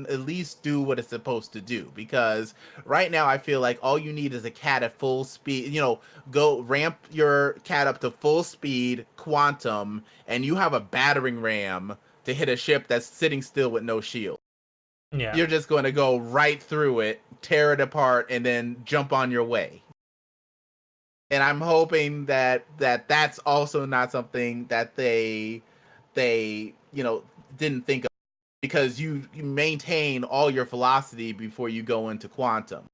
at least do what it's supposed to do, because right now I feel like all you need is a cat at full speed. You know, go ramp your cat up to full speed quantum, and you have a battering ram to hit a ship that's sitting still with no shield.
Yeah.
You're just going to go right through it, tear it apart, and then jump on your way. And I'm hoping that that's also not something that they didn't think of, because you maintain all your velocity before you go into quantum.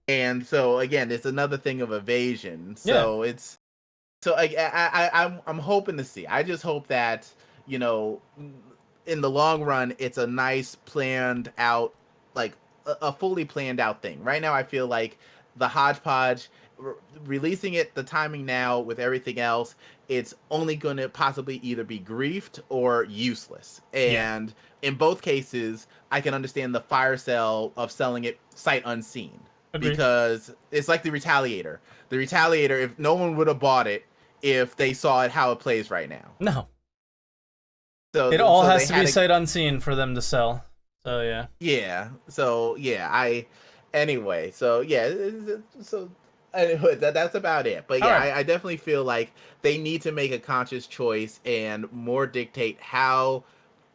And so again, it's another thing of evasion. So I'm hoping to see. I just hope that, you know, in the long run, it's a nice planned out, like a fully planned out thing. Right now, I feel like the hodgepodge, releasing it, the timing now with everything else, it's only going to possibly either be griefed or useless. And in both cases, I can understand the fire sale of selling it sight unseen. Agreed. Because it's like the Retaliator. The Retaliator, if no one would have bought it if they saw it how it plays right now.
No.
So
it all has to be sight unseen for them to sell. So yeah.
Yeah. So yeah, anyway, so yeah, so anyway, that's about it. But yeah, right. I definitely feel like they need to make a conscious choice and more dictate how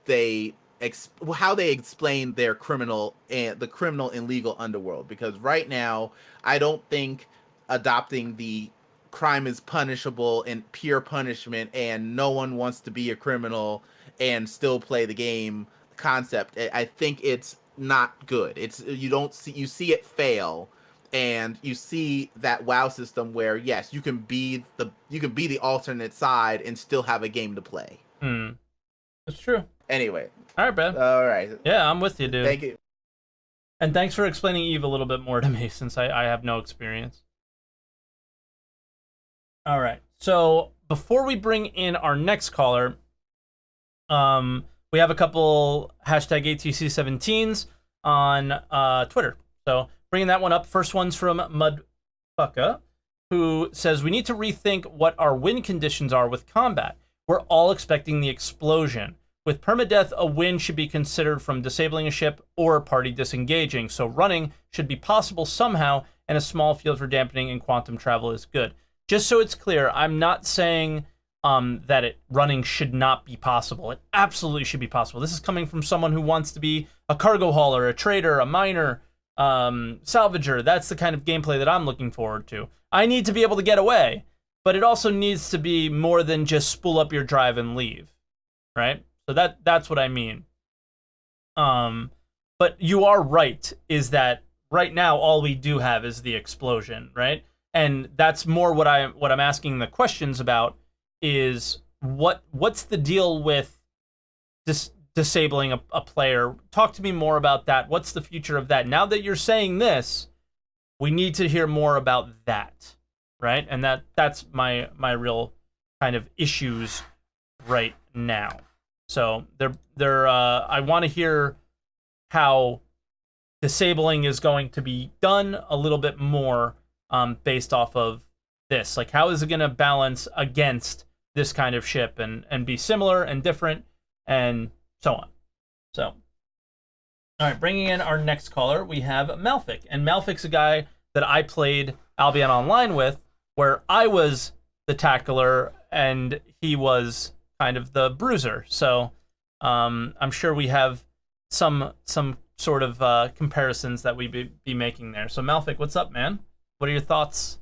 they explain their criminal and the criminal and legal underworld. Because right now, I don't think adopting the crime is punishable and pure punishment, and no one wants to be a criminal and still play the game concept. I think it's not good. It's you see it fail. And you see that WoW system where yes, you can be the alternate side and still have a game to play.
That's true.
Anyway.
All right, Ben.
All right.
Yeah, I'm with you, dude.
Thank you.
And thanks for explaining Eve a little bit more to me, since I have no experience. All right. So before we bring in our next caller, we have a couple #ATC17s on Twitter. So bringing that one up. First one's from Mudfucka, who says, we need to rethink what our win conditions are with combat. We're all expecting the explosion. With permadeath, a win should be considered from disabling a ship or party disengaging, so running should be possible somehow, and a small field for dampening and quantum travel is good. Just so it's clear, I'm not saying that running should not be possible. It absolutely should be possible. This is coming from someone who wants to be a cargo hauler, a trader, a miner, salvager. That's the kind of gameplay that I'm looking forward to. I need to be able to get away, but it also needs to be more than just spool up your drive and leave, right? So that's what I mean. But you are right, is that right now all we do have is the explosion, right? And that's more what I'm asking the questions about, is what's the deal with disabling a player? Talk to me more about that. What's the future of that? Now that you're saying this, we need to hear more about that, right? And that's my real kind of issues right now. So I want to hear how disabling is going to be done a little bit more based off of this. Like, how is it going to balance against this kind of ship and be similar and different and so on. So, all right, bringing in our next caller, we have Malfic. And Malfic's a guy that I played Albion Online with, where I was the tackler and he was kind of the bruiser. So I'm sure we have some sort of comparisons that we be making there. So Malfic, what's up, man? What are your thoughts?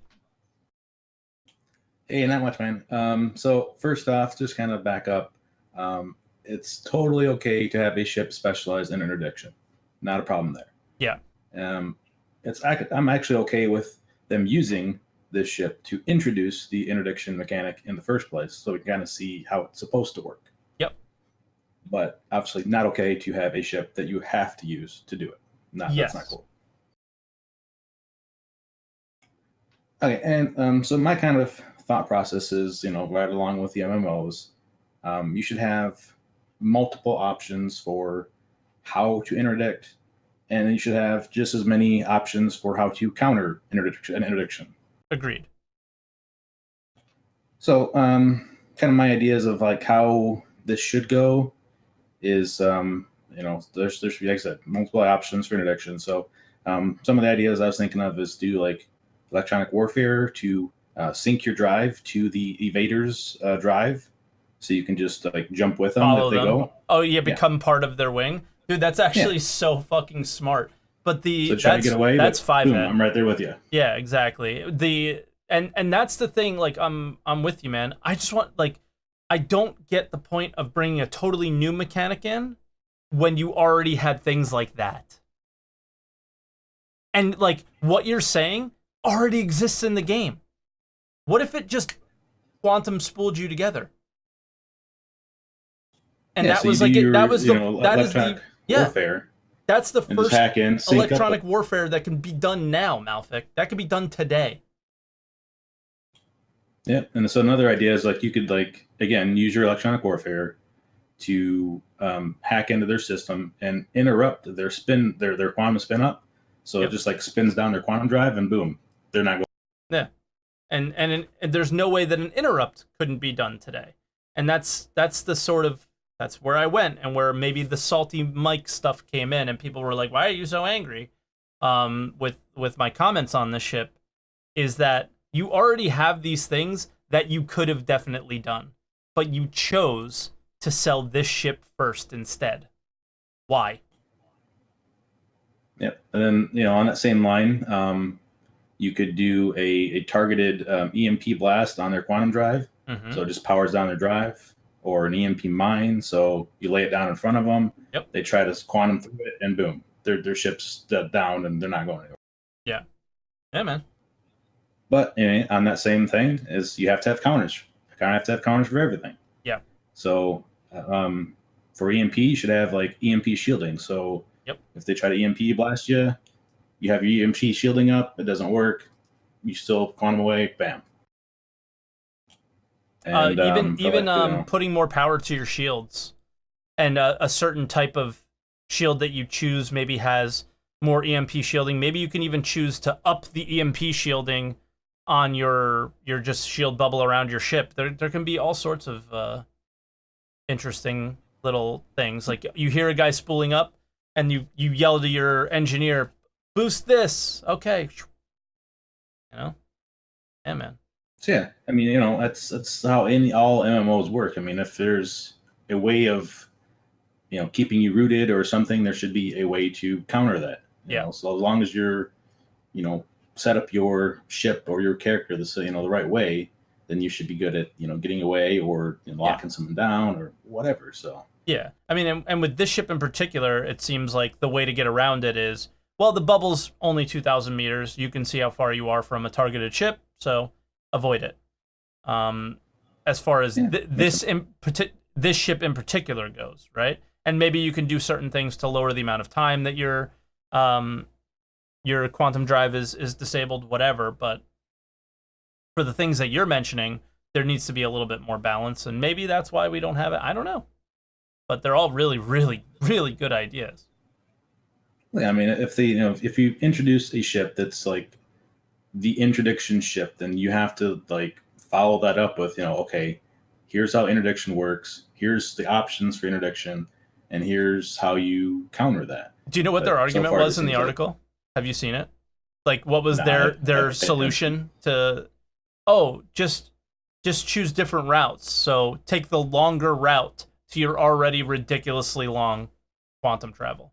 Hey, not much, man. So first off, just kind of back up. It's totally okay to have a ship specialized in interdiction. Not a problem there.
Yeah.
I'm actually okay with them using this ship to introduce the interdiction mechanic in the first place, so we can kind of see how it's supposed to work.
Yep.
But obviously not okay to have a ship that you have to use to do it.
Yes.
That's not cool. Okay, and so my kind of thought process is, right along with the MMOs, you should have multiple options for how to interdict, and you should have just as many options for how to counter interdiction.
Agreed.
So, kind of my ideas of like how this should go is, there's like I said, multiple options for interdiction. So, some of the ideas I was thinking of is do like electronic warfare to sync your drive to the evader's drive, so you can just like jump with them
Follow
if they
them.
go.
Oh yeah, become part of their wing, dude. That's actually so fucking smart. But
so try to get away.
That's 5
boom, I'm right there with you.
Yeah, exactly. And that's the thing. Like I'm with you, man. I just want I don't get the point of bringing a totally new mechanic in when you already had things like that. And like what you're saying already exists in the game. What if it just quantum spooled you together? And that was like that is the
warfare.
That's the first
hack in,
electronic warfare that can be done now, Malfic. That can be done today.
Yeah, and so another idea is like you could like again use your electronic warfare to hack into their system and interrupt their quantum spin up. So it just like spins down their quantum drive and boom, they're not going.
Yeah, and there's no way that an interrupt couldn't be done today, and that's the sort of that's where I went and where maybe the SaltEMike stuff came in and people were like, "Why are you so angry?" With my comments on the ship, is that you already have these things that you could have definitely done, but you chose to sell this ship first instead. Why?
Yep. And then, on that same line, you could do a targeted EMP blast on their quantum drive.
Mm-hmm.
So it just powers down their drive, or an EMP mine. So you lay it down in front of them.
Yep.
They try to quantum through it, and boom, their ship's down and they're not going anywhere.
Yeah. Yeah, man.
But on that same thing is you have to have counters. You kind of have to have counters for everything.
Yeah.
So for EMP, you should have like EMP shielding. So if they try to EMP blast you, you have your EMP shielding up. It doesn't work. You still quantum away. Bam. And,
even putting more power to your shields, and a certain type of shield that you choose maybe has more EMP shielding. Maybe you can even choose to up the EMP shielding on your just shield bubble around your ship. There can be all sorts of interesting little things. Like you hear a guy spooling up, and you yell to your engineer, "Boost this." Okay. Yeah, man.
So yeah, I mean, that's how all MMOs work. I mean, if there's a way of, keeping you rooted or something, there should be a way to counter that.
Yeah.
So as long as you're, set up your ship or your character the right way, then you should be good at getting away or locking someone down or whatever. So
yeah, I mean, and with this ship in particular, it seems like the way to get around it is, well, the bubble's only 2,000 meters. You can see how far you are from a targeted ship, so avoid it. As far as this ship in particular goes, right? And maybe you can do certain things to lower the amount of time that your quantum drive is disabled, whatever. But for the things that you're mentioning, there needs to be a little bit more balance, and maybe that's why we don't have it. I don't know, but they're all really, really, really good ideas.
Yeah, I mean, if if you introduce a ship that's like the interdiction ship, then you have to like follow that up with, okay, here's how interdiction works. Here's the options for interdiction, and here's how you counter that.
Do you know what their argument was in the article? Have you seen it? Like, what was their solution to? Oh, just choose different routes. So take the longer route to your already ridiculously long quantum travel.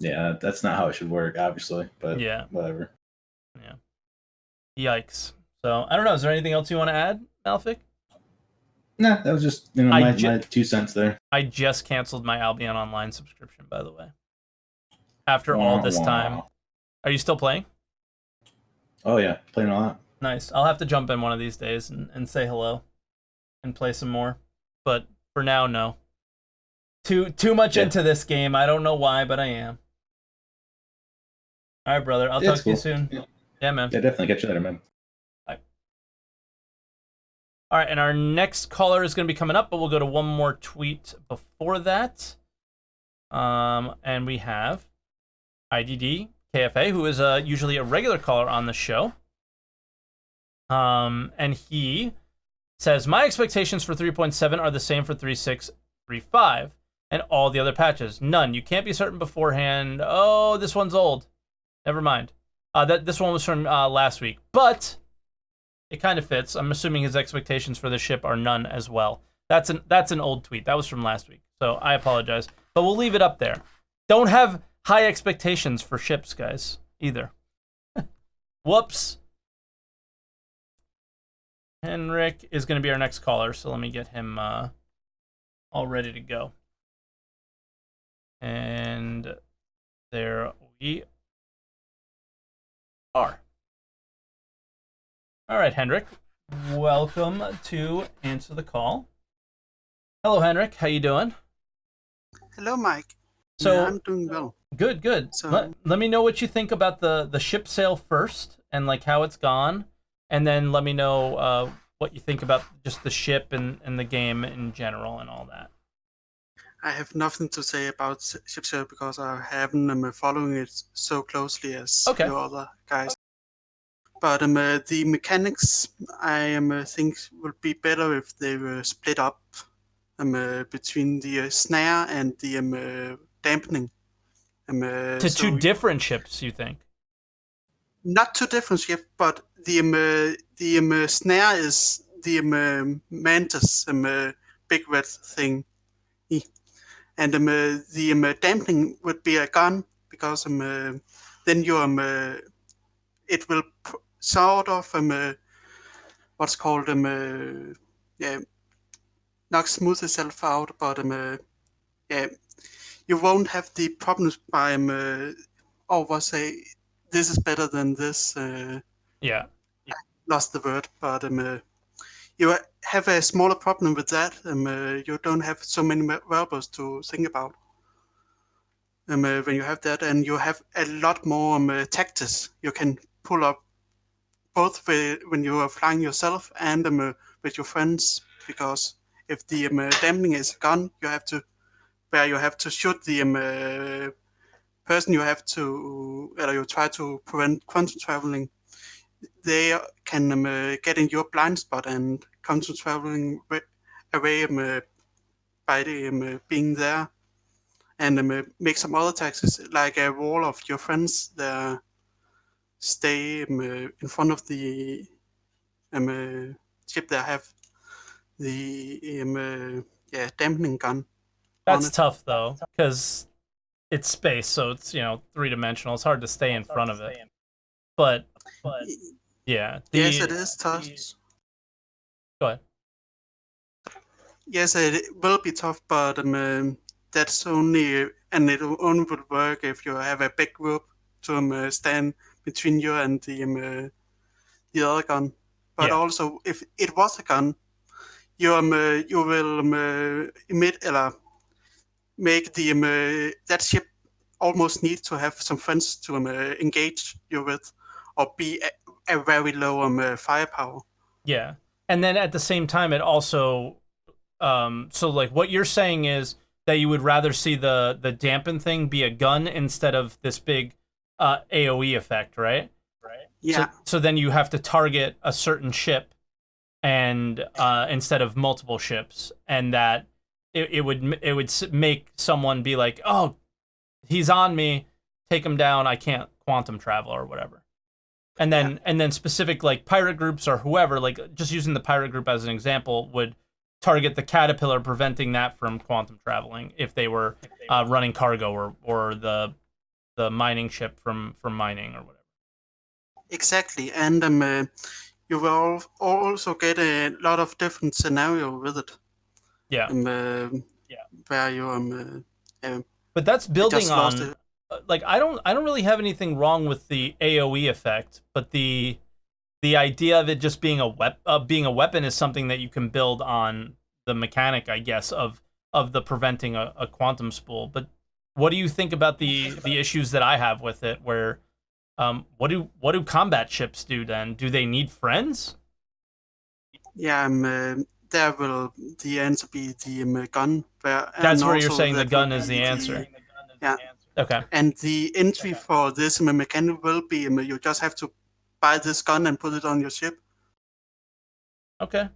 Yeah, that's not how it should work, obviously. But yeah, whatever.
Yeah. Yikes. So I don't know. Is there anything else you want to add, Malfic?
Nah, that was just my 2 cents there.
I just canceled my Albion Online subscription, by the way. After all this time. Are you still playing?
Oh yeah, playing a lot.
Nice. I'll have to jump in one of these days and say hello and play some more. But for now, no. Too much into this game. I don't know why, but I am. All right, brother. I'll talk to you soon. Yeah, man.
Yeah, definitely. Catch you later, man.
Bye. All right, and our next caller is going to be coming up, but we'll go to one more tweet before that. And we have IDD KFA, who is usually a regular caller on the show. And he says, my expectations for 3.7 are the same for 3.6, 3.5, and all the other patches. None. You can't be certain beforehand. Oh, this one's old. Never mind. This one was from last week, but it kind of fits. I'm assuming his expectations for the ship are none as well. That's an old tweet. That was from last week, so I apologize. But we'll leave it up there. Don't have high expectations for ships, guys, either. Whoops. Henrik is going to be our next caller, so let me get him all ready to go. And there we are. All right, Henrik, welcome to Answer the Call. Hello, Henrik. How you doing?
Hello, Mike.
So
yeah, I'm doing well.
Good.
So,
let me know what you think about the ship sale first, and like how it's gone, and then let me know what you think about just the ship and the game in general and all that.
I have nothing to say about ship sale because I haven't been following it so closely as your other guys. But the mechanics, I think, would be better if they were split up between the snare and the dampening.
To two different ships, you think?
Not two different ships, but the snare is the Mantis big red thing, and the dampening would be a gun because then you it will sort of what's called not smooth itself out, but you won't have the problems by say this is better than this. Lost the word, but you have a smaller problem with that. You don't have so many variables to think about when you have that, and you have a lot more tactics you can pull up both when you are flying yourself and with your friends. Because if the dampening is gone, you have to shoot the person you have to, you try to prevent quantum traveling. They can get in your blind spot and quantum traveling away by being there, and make some other tactics like a wall of your friends that stay in front of the ship that have the dampening gun.
That's tough though, because it's space, so it's 3-dimensional. It's hard to stay in front of it. But yeah.
Yes, it is tough.
Go ahead.
Yes, it will be tough, but that's only, and it only would work if you have a big group to stand between you and the other gun. But also, if it was a gun, you will make the that ship almost need to have some friends to engage you with, or be a very low firepower.
Yeah, and then at the same time, it also so like what you're saying is that you would rather see the dampen thing be a gun instead of this big AOE effect, right?
Yeah.
So then you have to target a certain ship, and instead of multiple ships, and that it would make someone be like, oh, he's on me, take him down, I can't quantum travel or whatever. And then specific like pirate groups or whoever, like just using the pirate group as an example, would target the caterpillar, preventing that from quantum traveling if they were running cargo, or the mining ship from mining or whatever.
Exactly, and you will also get a lot of different scenario with it.
Yeah.
Where you
But that's building
just lost
on
it.
like I don't really have anything wrong with the AoE effect, but the idea of it just being a weapon is something that you can build on the mechanic, I guess, of the preventing a quantum spool. But what do you think about the issues that I have with it? Where what do combat ships do then? Do they need friends?
Yeah, there will the answer be the gun.
That's where you're saying the gun is the answer.
Yeah.
Okay.
And the entry for this mechanic will be you just have to buy this gun and put it on your ship.
Okay.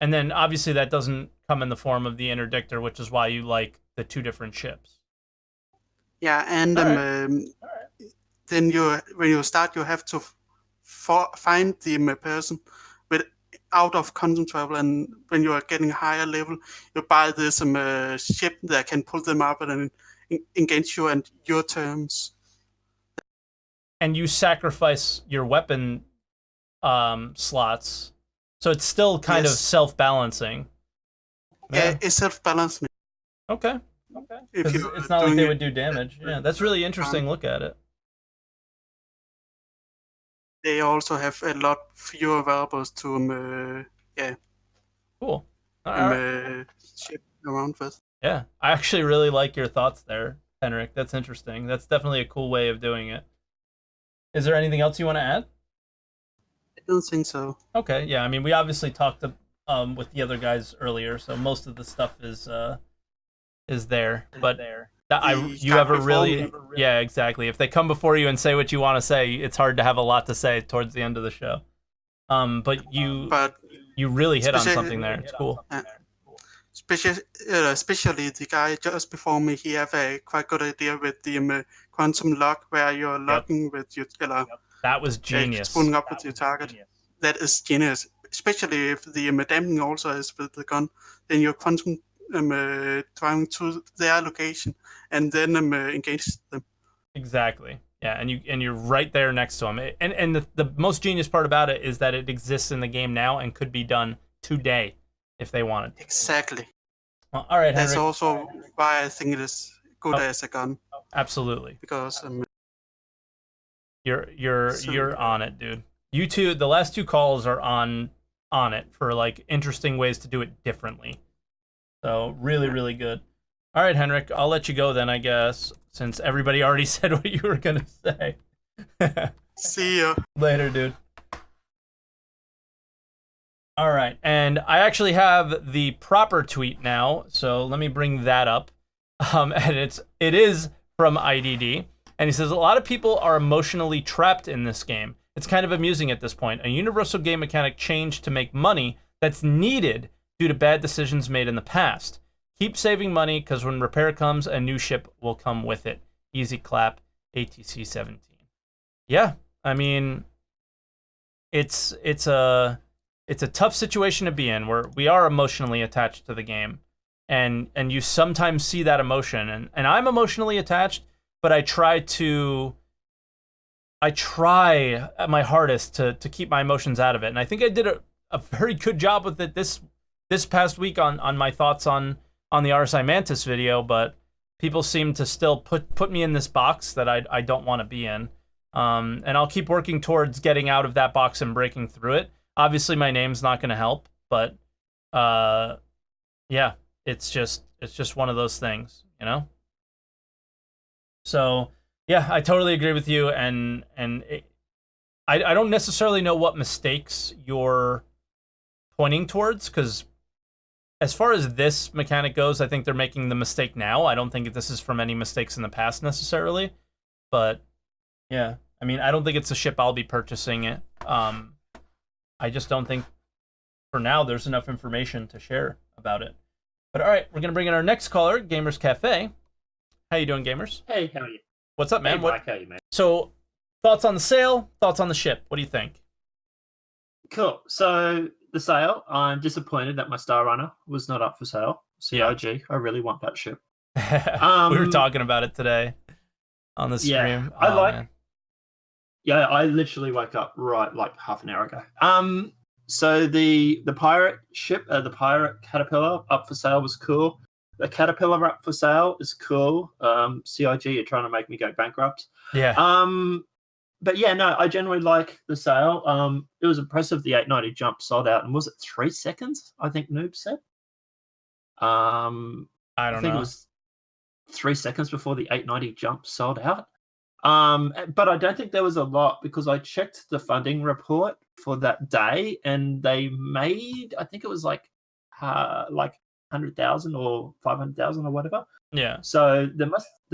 And then obviously that doesn't come in the form of the interdictor, which is why you like the two different ships.
Yeah, and then when you start, you have to find the person with out of quantum travel, and when you are getting higher level, you buy this ship that can pull them up and engage you and your terms.
And you sacrifice your weapon slots, so it's still kind of self-balancing.
Yeah, it's self-balancing.
Okay. It's not like they would do damage. Yeah, that's really interesting. Look at it.
They also have a lot fewer variables to
Cool.
ship around with.
Yeah, I actually really like your thoughts there, Henrik. That's interesting. That's definitely a cool way of doing it. Is there anything else you want to add?
I don't think so.
Okay, yeah. I mean, we obviously talked with the other guys earlier, so most of the stuff is there. But you ever really, yeah, exactly. If they come before you and say what you want to say, it's hard to have a lot to say towards the end of the show. But you really hit on something there. It's cool.
Especially the guy just before me, he have a quite good idea with the quantum lock, where you're locking with your
that was genius.
Spooling up with your target. That is genius. Especially if the dampening also is with the gun, then you're quantum driving to their location and then engage them.
Exactly. Yeah, and you're right there next to them. And the most genius part about it is that it exists in the game now and could be done today if they wanted to.
Exactly.
Well, all right,
that's
Henrik.
also why I think it is good as a gun.
Absolutely.
Because
you're on it, dude. You two, the last two calls are on it for like interesting ways to do it differently. So really, really good. All right, Henrik, I'll let you go then, I guess, since everybody already said what you were gonna say.
See ya.
Later, dude. All right, and I actually have the proper tweet now, so let me bring that up. And it is from IDD, and he says a lot of people are emotionally trapped in this game. It's kind of amusing at this point. A universal game mechanic changed to make money that's needed due to bad decisions made in the past. Keep saving money, because when repair comes, a new ship will come with it. Easy clap, ATC 17. Yeah, I mean, it's a tough situation to be in, where we are emotionally attached to the game, and you sometimes see that emotion, and I'm emotionally attached, but I try at my hardest to keep my emotions out of it, and I think I did a very good job with it this past week on my thoughts on the RSI Mantis video, but people seem to still put me in this box that I don't want to be in, and I'll keep working towards getting out of that box and breaking through it. Obviously, my name's not going to help, but yeah, it's just one of those things, you know. So yeah, I totally agree with you, and I don't necessarily know what mistakes you're pointing towards, because as far as this mechanic goes, I think they're making the mistake now. I don't think this is from any mistakes in the past necessarily, but yeah, I mean, I don't think it's a ship I'll be purchasing it. I just don't think for now there's enough information to share about it. But all right, we're gonna bring in our next caller, Gamers Cafe. How you doing, Gamers?
Hey, how are you?
What's up, man?
Hey, Mike, how are you, man?
So, thoughts on the sale? Thoughts on the ship? What do you think?
Cool. So the sale, I'm disappointed that my Star Runner was not up for sale. CIG, I really want that ship.
We were talking about it today on the stream.
Yeah, Yeah, I literally woke up right like half an hour ago. So the pirate ship, the pirate caterpillar up for sale was cool. The caterpillar up for sale is cool. CIG, you're trying to make me go bankrupt.
Yeah.
But yeah, no, I generally like the sale. It was impressive. The 890 jump sold out, and was it 3 seconds? I think Noob said.
I
think
know.
it was 3 seconds before the 890 jump sold out. But I don't think there was a lot because I checked the funding report for that day, and they made, I think it was like 100,000 or 500,000 or whatever.
Yeah.
So there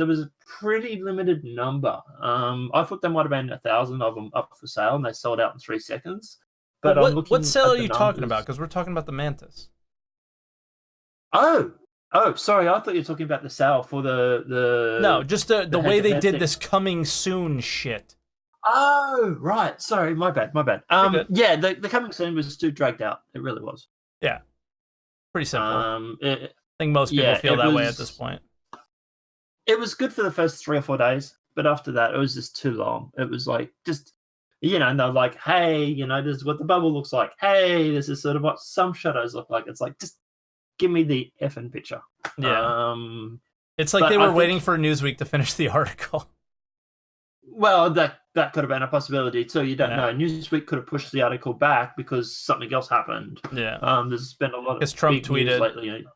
was a pretty limited number. I thought there might have been 1,000 of them up for sale, and they sold out in 3 seconds. But
what sale are you talking about? Because we're talking about the Mantis.
Oh, sorry. I thought you were talking about the sale for the
No, just the way they did
thing.
this coming soon shit.
Oh, right. Sorry, my bad. Yeah, the coming soon was too dragged out. It really was.
Yeah, pretty simple.
I
think most people feel that way at this point.
It was good for the first 3 or 4 days, but after that, it was just too long. It was like just, and they're like, hey, this is what the bubble looks like. Hey, this is sort of what some shadows look like. It's like, just give me the effing picture.
Yeah. It's like they were waiting for Newsweek to finish the article.
Well, that could have been a possibility too. You don't know. Newsweek could have pushed the article back because something else happened.
Yeah.
There's been a lot of
Trump
big
tweeted
news lately.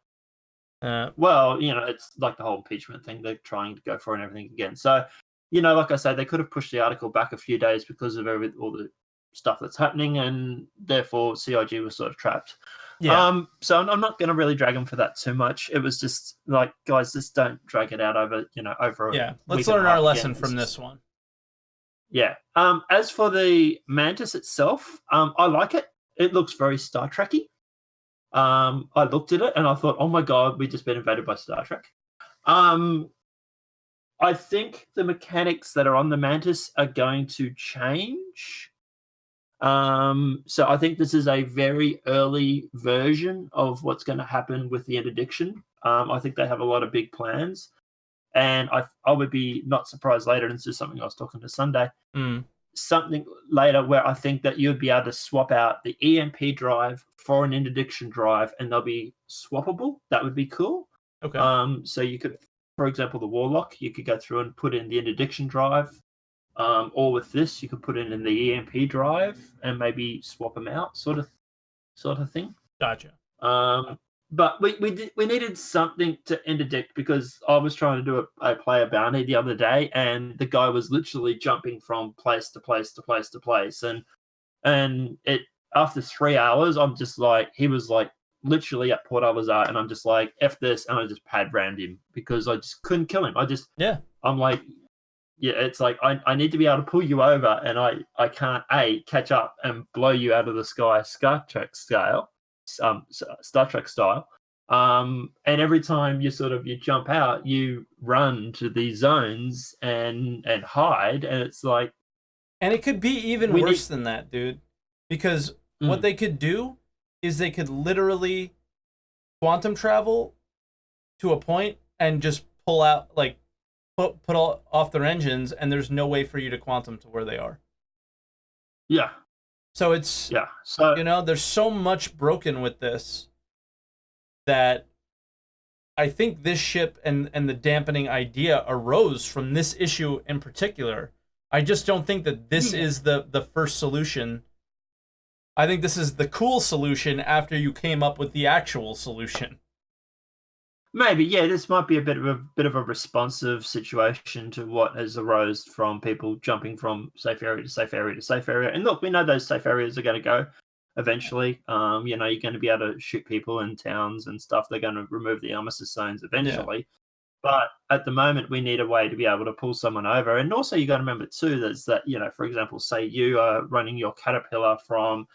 Well, it's like the whole impeachment thing. They're trying to go for and everything again. So, like I said, they could have pushed the article back a few days because of all the stuff that's happening, and therefore CIG was sort of trapped.
Yeah.
So I'm not going to really drag them for that too much. It was just like, guys, just don't drag it out over, over.
Yeah. Let's learn our lesson from this one.
Yeah. As for the Mantis itself, I like it. It looks very Star Trek-y. I looked at it and I thought, oh my God, we've just been invaded by Star Trek. I think the mechanics that are on the Mantis are going to change. So I think this is a very early version of what's going to happen with the Interdiction. I think they have a lot of big plans. And I would be not surprised later, and this is something I was talking to Sunday, something later where I think that you'd be able to swap out the EMP drive for an Interdiction drive, and they'll be swappable. That would be cool.
Okay.
So you could, for example, the Warlock, you could go through and put in the Interdiction drive, or with this, you could put in the EMP drive and maybe swap them out, sort of thing.
Gotcha.
But we needed something to interdict because I was trying to do a player bounty the other day, and the guy was literally jumping from place to place to place to place, and it after 3 hours, I'm just like, he was like literally at Port Alazar, and I'm just like, F this, and I just pad rammed him because I just couldn't kill him. I'm like, yeah, it's like I need to be able to pull you over, and I can't catch up and blow you out of the sky, Star Trek style. Star Trek style, and every time you jump out, you run to these zones and hide, and it's like,
and it could be even worse than that, dude, because what they could do is they could literally quantum travel to a point and just pull out, like put all off their engines, and there's no way for you to quantum to where they are.
Yeah.
So it's,
so
there's so much broken with this that I think this ship and the dampening idea arose from this issue in particular. I just don't think that this is the first solution. I think this is the cool solution after you came up with the actual solution.
Maybe, yeah, this might be a bit of a responsive situation to what has arose from people jumping from safe area to safe area to safe area. And look, we know those safe areas are going to go eventually. You're going to be able to shoot people in towns and stuff. They're going to remove the armistice zones eventually. Yeah. But at the moment, we need a way to be able to pull someone over. And also, you got to remember too, that's that, for example, say you are running your Caterpillar from,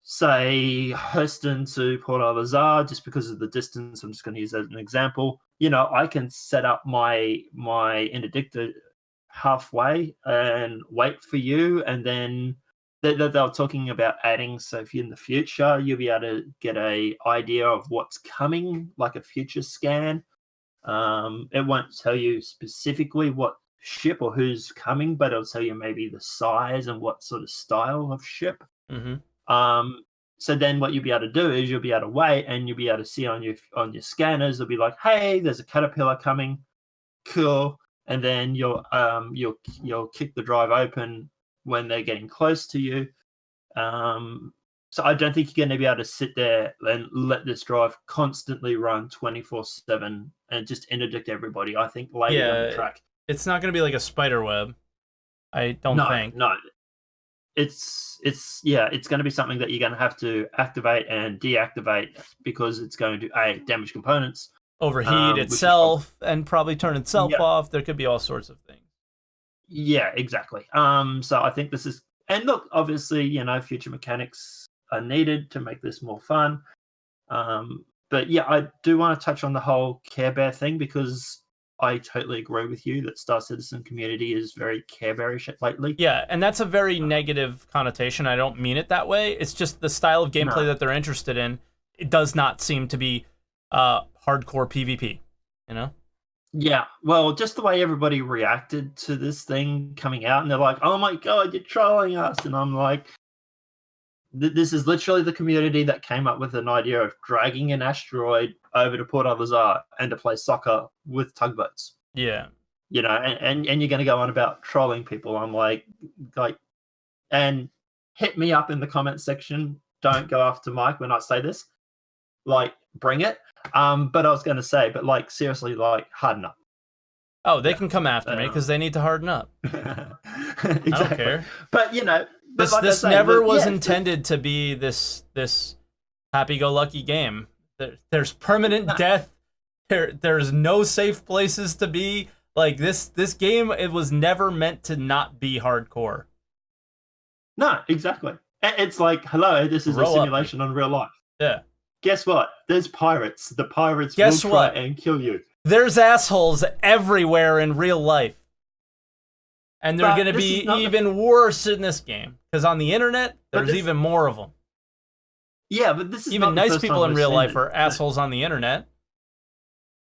say, Hurston to Port Alazar, just because of the distance. I'm just going to use that as an example. I can set up my interdictor halfway and wait for you, and then they're talking about adding, so if you're in the future, you'll be able to get a idea of what's coming, like a future scan. It won't tell you specifically what ship or who's coming, but it'll tell you maybe the size and what sort of style of ship. So then what you'll be able to do is you'll be able to wait, and you'll be able to see on your scanners, it'll be like, hey, there's a caterpillar coming, cool, and then you'll kick the drive open when they're getting close to you. So I don't think you're going to be able to sit there and let this drive constantly run 24/7 and just interdict everybody. I think later down the track,
it's not going to be like a spider web. I don't think.
No. It's going to be something that you're going to have to activate and deactivate, because it's going to damage components,
overheat itself, and probably turn itself off. There could be all sorts of things.
Yeah, exactly. So I think this is, and look, obviously, future mechanics are needed to make this more fun. But yeah, I do want to touch on the whole Care Bear thing, because I totally agree with you that Star Citizen community is very Care Bearish lately.
Yeah, and that's a very negative connotation. I don't mean it that way. It's just the style of gameplay that they're interested in. It does not seem to be hardcore PvP,
Yeah, well, just the way everybody reacted to this thing coming out, and they're like, oh my god, you're trolling us. And I'm like, this is literally the community that came up with an idea of dragging an asteroid over to Port Al-Azhar and to play soccer with tugboats.
Yeah.
And you're going to go on about trolling people. I'm like, and hit me up in the comment section. Don't go after Mike when I say this. Bring it. But I was going to say, but seriously, harden up.
Oh, they can come after me because they need to harden up.
Exactly.
I don't care.
But
this never was intended to be this happy-go-lucky game. There's permanent death. There's no safe places to be. This game, it was never meant to not be hardcore.
No, exactly. It's like, hello, this is a simulation on real life.
Yeah.
Guess what? There's pirates. The pirates will try and kill you.
There's assholes everywhere in real life. And they're going to be even worse in this game. Because on the internet, there's even more of them.
Yeah, but this is
even nice people in real life are assholes on the internet.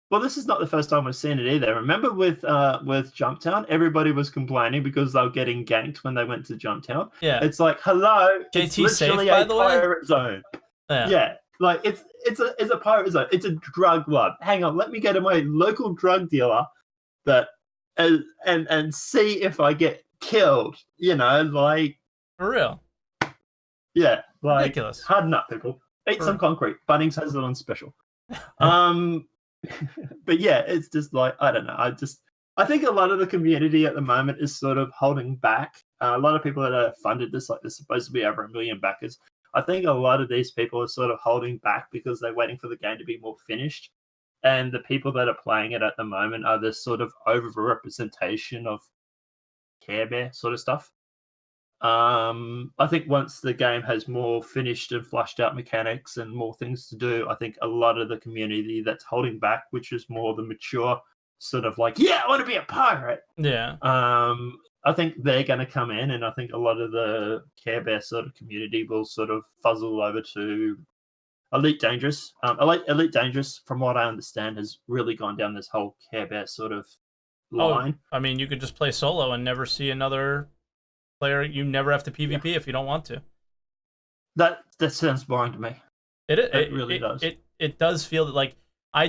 Well, this is not the first time we've seen it either. Remember with Jumptown, everybody was complaining because they were getting ganked when they went to Jumptown.
Yeah.
It's like, hello,
JT
it's literally
safe, by the way?
Pirate zone. Yeah. It's a pirate zone. It's a drug lab. Hang on, let me go to my local drug dealer and see if I get killed.
For real.
Yeah,
ridiculous.
Harden up, people. Eat some concrete. Bunnings has it on special. But yeah, it's just I don't know. I think a lot of the community at the moment is sort of holding back. A lot of people that are funded this, there's supposed to be over 1 million backers. I think a lot of these people are sort of holding back because they're waiting for the game to be more finished. And the people that are playing it at the moment are this sort of over-representation of Care Bear sort of stuff. I think once the game has more finished and flushed out mechanics and more things to do, I think a lot of the community that's holding back, which is more the mature sort of I want to be a pirate.
Yeah.
I think they're going to come in, and I think a lot of the Care Bear sort of community will sort of fuzzle over to Elite Dangerous. Elite Dangerous, from what I understand, has really gone down this whole Care Bear sort of line.
I mean, you could just play solo and never see another player. You never have to PvP if you don't want to.
That sounds boring to me.
It
really does.
It does feel like I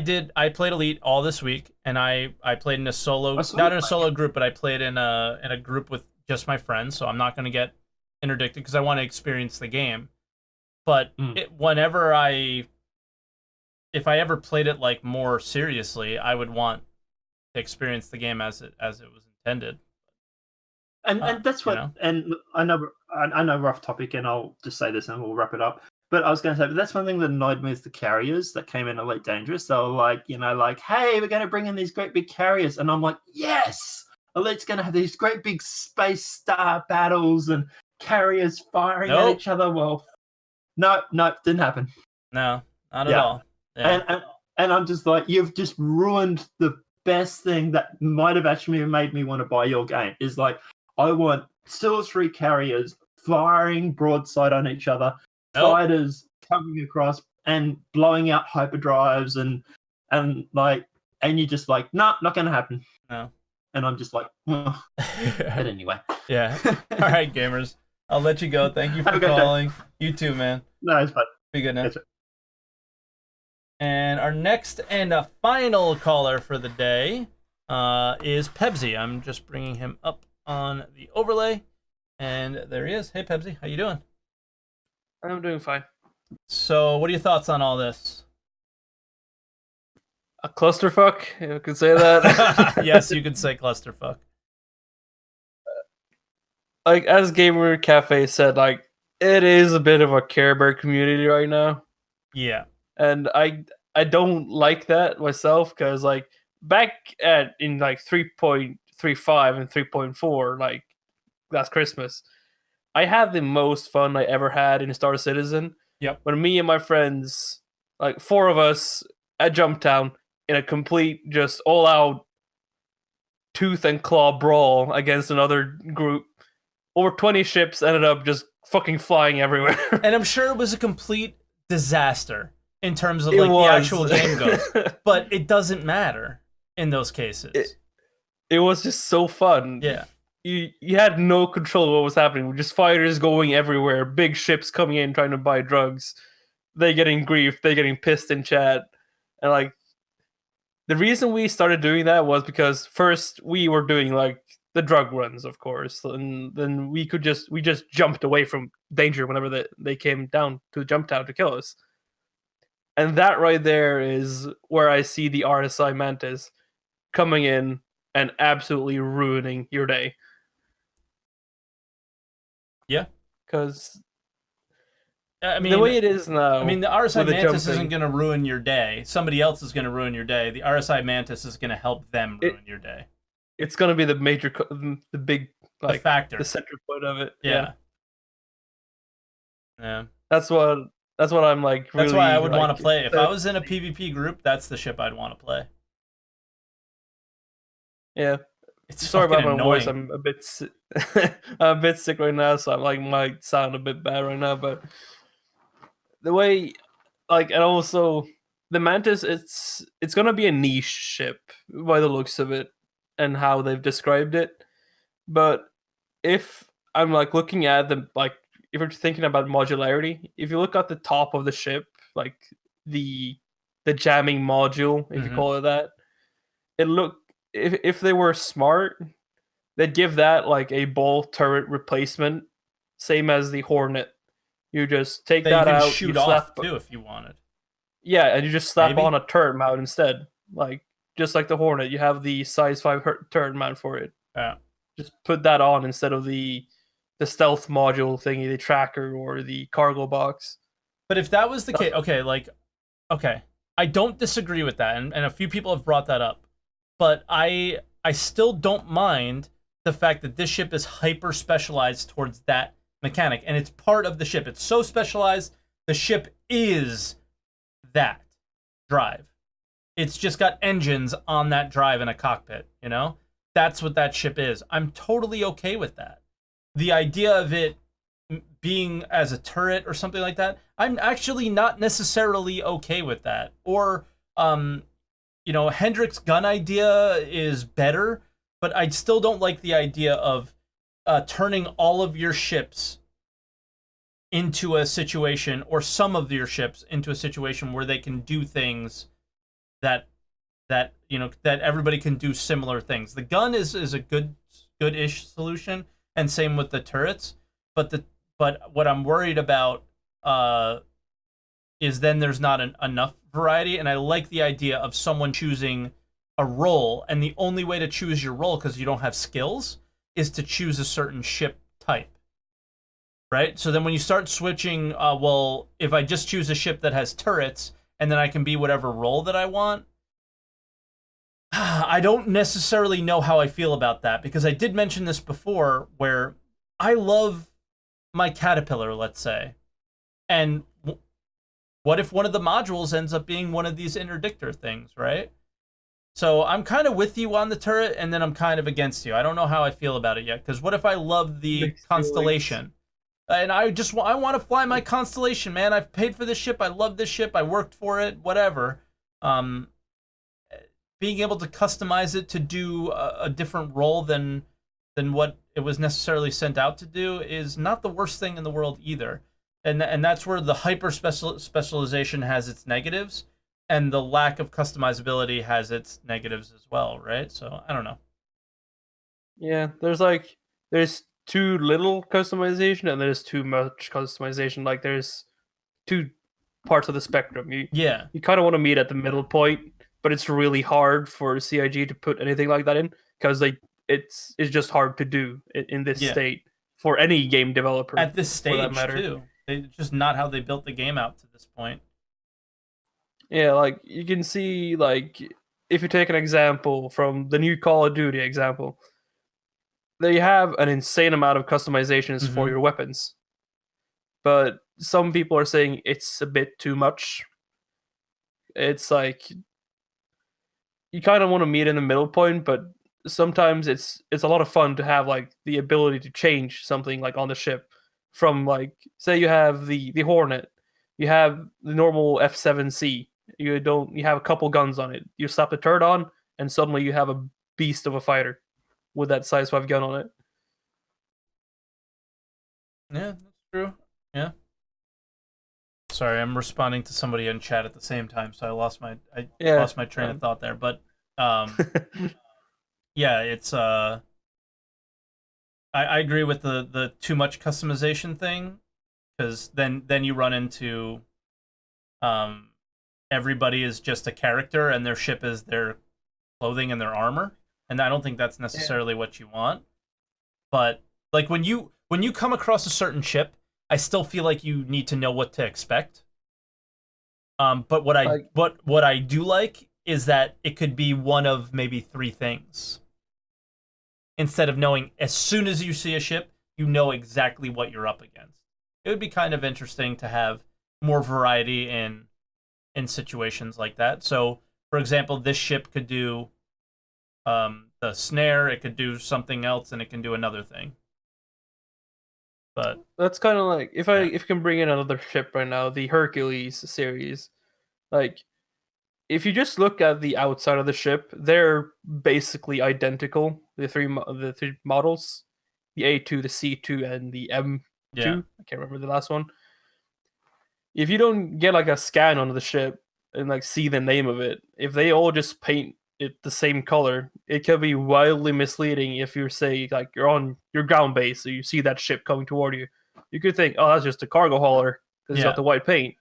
played Elite all this week, and I played in a solo, not in a solo group, but I played in a group with just my friends. So I'm not going to get interdicted because I want to experience the game. But if I ever played it more seriously, I would want to experience the game as it was intended.
And that's what. And I know we're off topic, and I'll just say this, and we'll wrap it up. But I was going to say, but that's one thing that annoyed me with the carriers that came in Elite Dangerous. They were hey, we're going to bring in these great big carriers. And I'm like, yes, Elite's going to have these great big space star battles and carriers firing at each other. Well, no, didn't happen.
No, not at all. Yeah.
And I'm just like, you've just ruined the best thing that might have actually made me want to buy your game. Is I want 2 or 3 carriers firing broadside on each other. Fighters coming across and blowing out hyperdrives and you're just like, nah, not gonna happen.
No.
and I'm just like, but anyway.
Yeah. All right, gamers. I'll let you go. Thank you
Have
for
a good day.
calling. You too, man.
No, it's fine.
Be good now.
Yes, sir.
And our next and final caller for the day is Pebsy. I'm just bringing him up on the overlay, and there he is. Hey, Pebsy, how you doing?
I'm doing fine.
So, what are your thoughts on all this?
A clusterfuck, you could say that.
Yes, you could say clusterfuck.
Like, as Gamer Cafe said, like, it is a bit of a Care Bear community right now.
Yeah.
And I don't like that myself, because, like, back in, like, 3.35 and 3.4, like, last Christmas, I had the most fun I ever had in Star Citizen.
Yep.
When me and my friends, like, 4 of us at Jumptown, in a complete, just all-out tooth and claw brawl against another group. Over 20 ships ended up just fucking flying everywhere.
And I'm sure it was a complete disaster in terms of
It
like the
was.
actual game goes. But it doesn't matter in those cases.
It was just so fun.
Yeah.
You had no control of what was happening. Just fighters going everywhere, big ships coming in trying to buy drugs. They getting grief, they getting pissed in chat. And like, the reason we started doing that was because first we were doing like the drug runs, of course, and then we just jumped away from danger whenever they came down to jump town to kill us. And that right there is where I see the RSI Mantis coming in and absolutely ruining your day.
Yeah.
Because
I mean,
the way it is now,
I mean, the RSI
with the
Mantis
jumping-
isn't going to ruin your day. Somebody else is going to ruin your day. The RSI Mantis is going to help them ruin your day.
it's going to be the major, the big, like,
the factor,
the center point of it.
Yeah.
That's what I'm like.
That's
really,
why I would
like,
want to play. If I was in a PvP group, that's the ship I'd want to play.
Yeah.
It's
sorry about my
annoying.
voice. I'm a bit sick right now, so I like might sound a bit bad right now. But the way, like, and also the Mantis, it's gonna be a niche ship by the looks of it and how they've described it. But if I'm like looking at them, like, if you're thinking about modularity, if you look at the top of the ship, like the jamming module, if you call it that, it look if they were smart, they'd give that like a ball turret replacement, same as the Hornet. You just take that out,
shoot
you
off
slap,
too if you wanted.
yeah, and you just slap
Maybe.
on a turret mount instead, like just like the Hornet. You have the size 5 turret mount for it.
Yeah.
Just put that on instead of the stealth module thingy, the tracker or the cargo box.
But if that was the case, okay, I don't disagree with that, and a few people have brought that up, but I still don't mind the fact that this ship is hyper specialized towards that mechanic, and it's part of the ship. It's so specialized, the ship is that drive. It's just got engines on that drive in a cockpit, you know? That's what that ship is. I'm totally okay with that. The idea of it being as a turret or something like that, I'm actually not necessarily okay with that. Or, you know, Hendrick's gun idea is better, but I still don't like the idea of turning all of your ships into a situation, or some of your ships into a situation where they can do things that you know, that everybody can do similar things. The gun is a good-ish solution, and same with the turrets. But what I'm worried about is then there's not enough variety, and I like the idea of someone choosing a role, and the only way to choose your role, because you don't have skills, is to choose a certain ship type. Right? So then when you start switching, well, if I just choose a ship that has turrets, and then I can be whatever role that I want, I don't necessarily know how I feel about that, because I did mention this before, where I love my Caterpillar, let's say, and what if one of the modules ends up being one of these interdictor things, right? So I'm kind of with you on the turret, and then I'm kind of against you. I don't know how I feel about it yet, because what if I love the Constellation? And I want to fly my Constellation, man. I've paid for this ship. I love this ship. I worked for it, whatever. being able to customize it to do a different role than what it was necessarily sent out to do is not the worst thing in the world either. And that's where the hyper specialization has its negatives, and the lack of customizability has its negatives as well, right? So I don't know.
Yeah, there's too little customization and there's too much customization. Like there's two parts of the spectrum. You kind of want to meet at the middle point, but it's really hard for CIG to put anything like that in because it's just hard to do in this state for any game developer
at this stage
for that matter.
too. It's just not how they built the game out to this point.
Yeah, like you can see, like if you take an example from the new Call of Duty example, they have an insane amount of customizations for your weapons, but some people are saying it's a bit too much. It's like you kind of want to meet in the middle point, but sometimes it's a lot of fun to have like the ability to change something like on the ship from like say you have the Hornet, you have the normal F7C, you have a couple guns on it, you slap the turret on and suddenly you have a beast of a fighter with that size 5 gun on it.
Yeah, that's true. Yeah. Sorry, I'm responding to somebody in chat at the same time, so I lost my train of thought there. But yeah, it's I agree with the too much customization thing, because then you run into everybody is just a character and their ship is their clothing and their armor, and I don't think that's necessarily what you want. But like when you come across a certain ship, I still feel like you need to know what to expect. But what I do like is that it could be one of maybe 3 things. Instead of knowing as soon as you see a ship, you know exactly what you're up against. It would be kind of interesting to have more variety in situations like that. So, for example, this ship could do the snare, it could do something else, and it can do another thing. But
that's kind of like if you can bring in another ship right now, the Hercules series, like if you just look at the outside of the ship, they're basically identical. The three models, the A2, the C2, and the M2. I can't remember the last one. If you don't get like a scan onto the ship and like see the name of it, if they all just paint it the same color, it can be wildly misleading. If you say like you're on your ground base, so you see that ship coming toward you, you could think, oh, that's just a cargo hauler because it's got the white paint.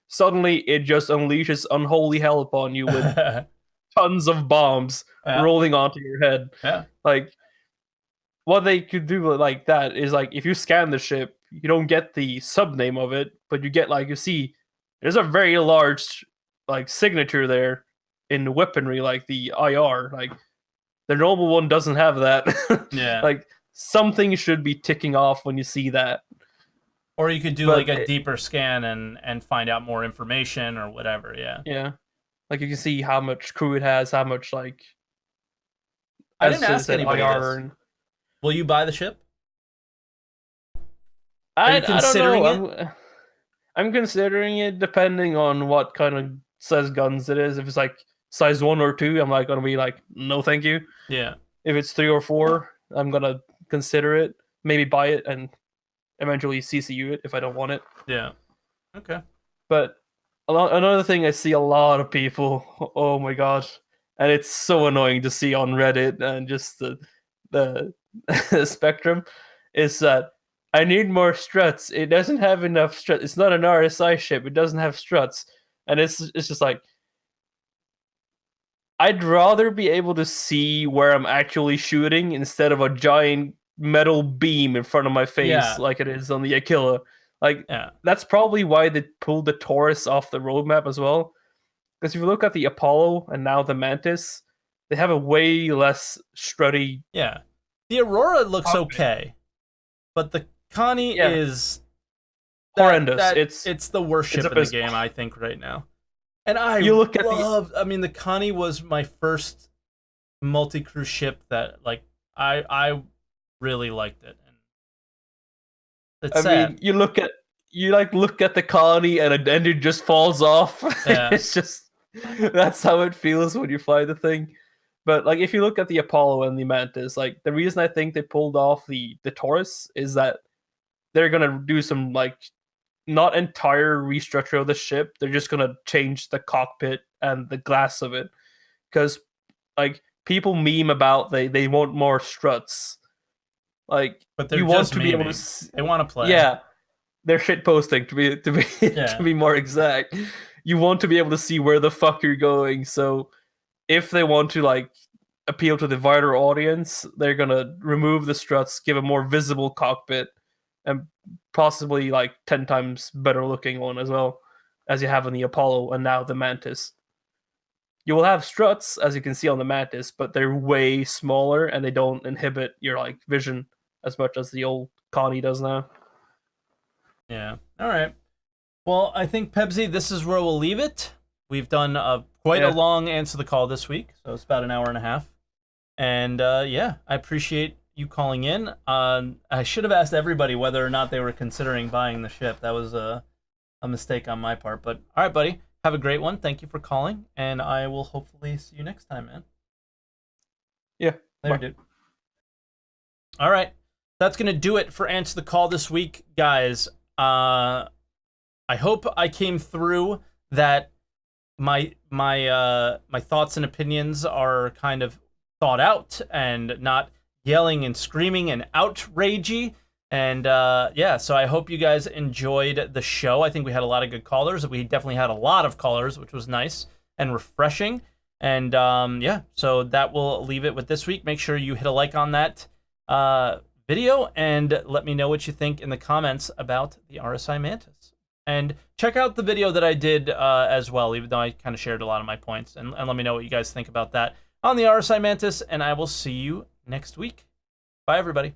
Suddenly, it just unleashes unholy hell upon you with tons of bombs rolling onto your head.
Yeah.
Like, what they could do like that is like if you scan the ship, you don't get the sub name of it, but you get like you see there's a very large like signature there in the weaponry, like the IR. Like the normal one doesn't have that.
Yeah.
Like something should be ticking off when you see that.
Or you could do like a deeper scan and find out more information or whatever, yeah.
Yeah. Like you can see how much crew it has, how much like
I didn't ask anybody this. Will you buy the ship?
I don't know. I'm considering it depending on what kind of size guns it is. If it's like size 1 or 2, I'm like gonna be like, no thank you.
Yeah.
If it's 3 or 4, I'm gonna consider it. Maybe buy it and eventually CCU it if I don't want it.
Yeah. Okay.
But another thing I see a lot of people, oh my god, and it's so annoying to see on Reddit and just the spectrum, is that I need more struts. It doesn't have enough struts. It's not an RSI ship. It doesn't have struts. And it's just like, I'd rather be able to see where I'm actually shooting instead of a giant metal beam in front of my face like it is on the Aquila. Like that's probably why they pulled the Taurus off the roadmap as well. Because if you look at the Apollo and now the Mantis, they have a way less strutty.
Yeah, the Aurora looks okay, but the Connie is
horrendous.
It's the worst ship in the game, I think, right now. And I mean, the Connie was my first multi-crew ship that like I really liked it. And it's sad.
Mean, you look at the Connie and it just falls off.
Yeah.
It's just That's how it feels when you fly the thing. But like, if you look at the Apollo and the Mantis, like the reason I think they pulled off the Taurus is that they're gonna do some like not entire restructure of the ship. They're just gonna change the cockpit and the glass of it, because like people meme about they want more struts. Like,
But they're
you want
just
to be able
memeing.
to.
They want to play.
Yeah, they're shit posting to be
Yeah.
to be more exact. You want to be able to see where the fuck you're going. So if they want to like appeal to the wider audience, they're gonna remove the struts, give a more visible cockpit, and possibly like 10 times better looking one as well, as you have on the Apollo and now the Mantis. You will have struts, as you can see on the Mantis, but they're way smaller and they don't inhibit your like vision as much as the old Connie does now.
Yeah. All right. Well, I think, Pebsy, this is where we'll leave it. We've done quite a long Answer the Call this week, so it's about an hour and a half. And yeah, I appreciate you calling in. I should have asked everybody whether or not they were considering buying the ship. That was a mistake on my part. But all right, buddy, have a great one. Thank you for calling, and I will hopefully see you next time, man.
Yeah.
Later, dude. All right. That's going to do it for Answer the Call this week, guys. I hope I came through that my thoughts and opinions are kind of thought out and not yelling and screaming and outragey. And yeah, so I hope you guys enjoyed the show. I think we had a lot of good callers. We definitely had a lot of callers, which was nice and refreshing. And yeah, so that will leave it with this week. Make sure you hit a like on that video and let me know what you think in the comments about the RSI Mantis. And check out the video that I did as well, even though I kind of shared a lot of my points. And let me know what you guys think about that on the RSI Mantis. And I will see you next week. Bye, everybody.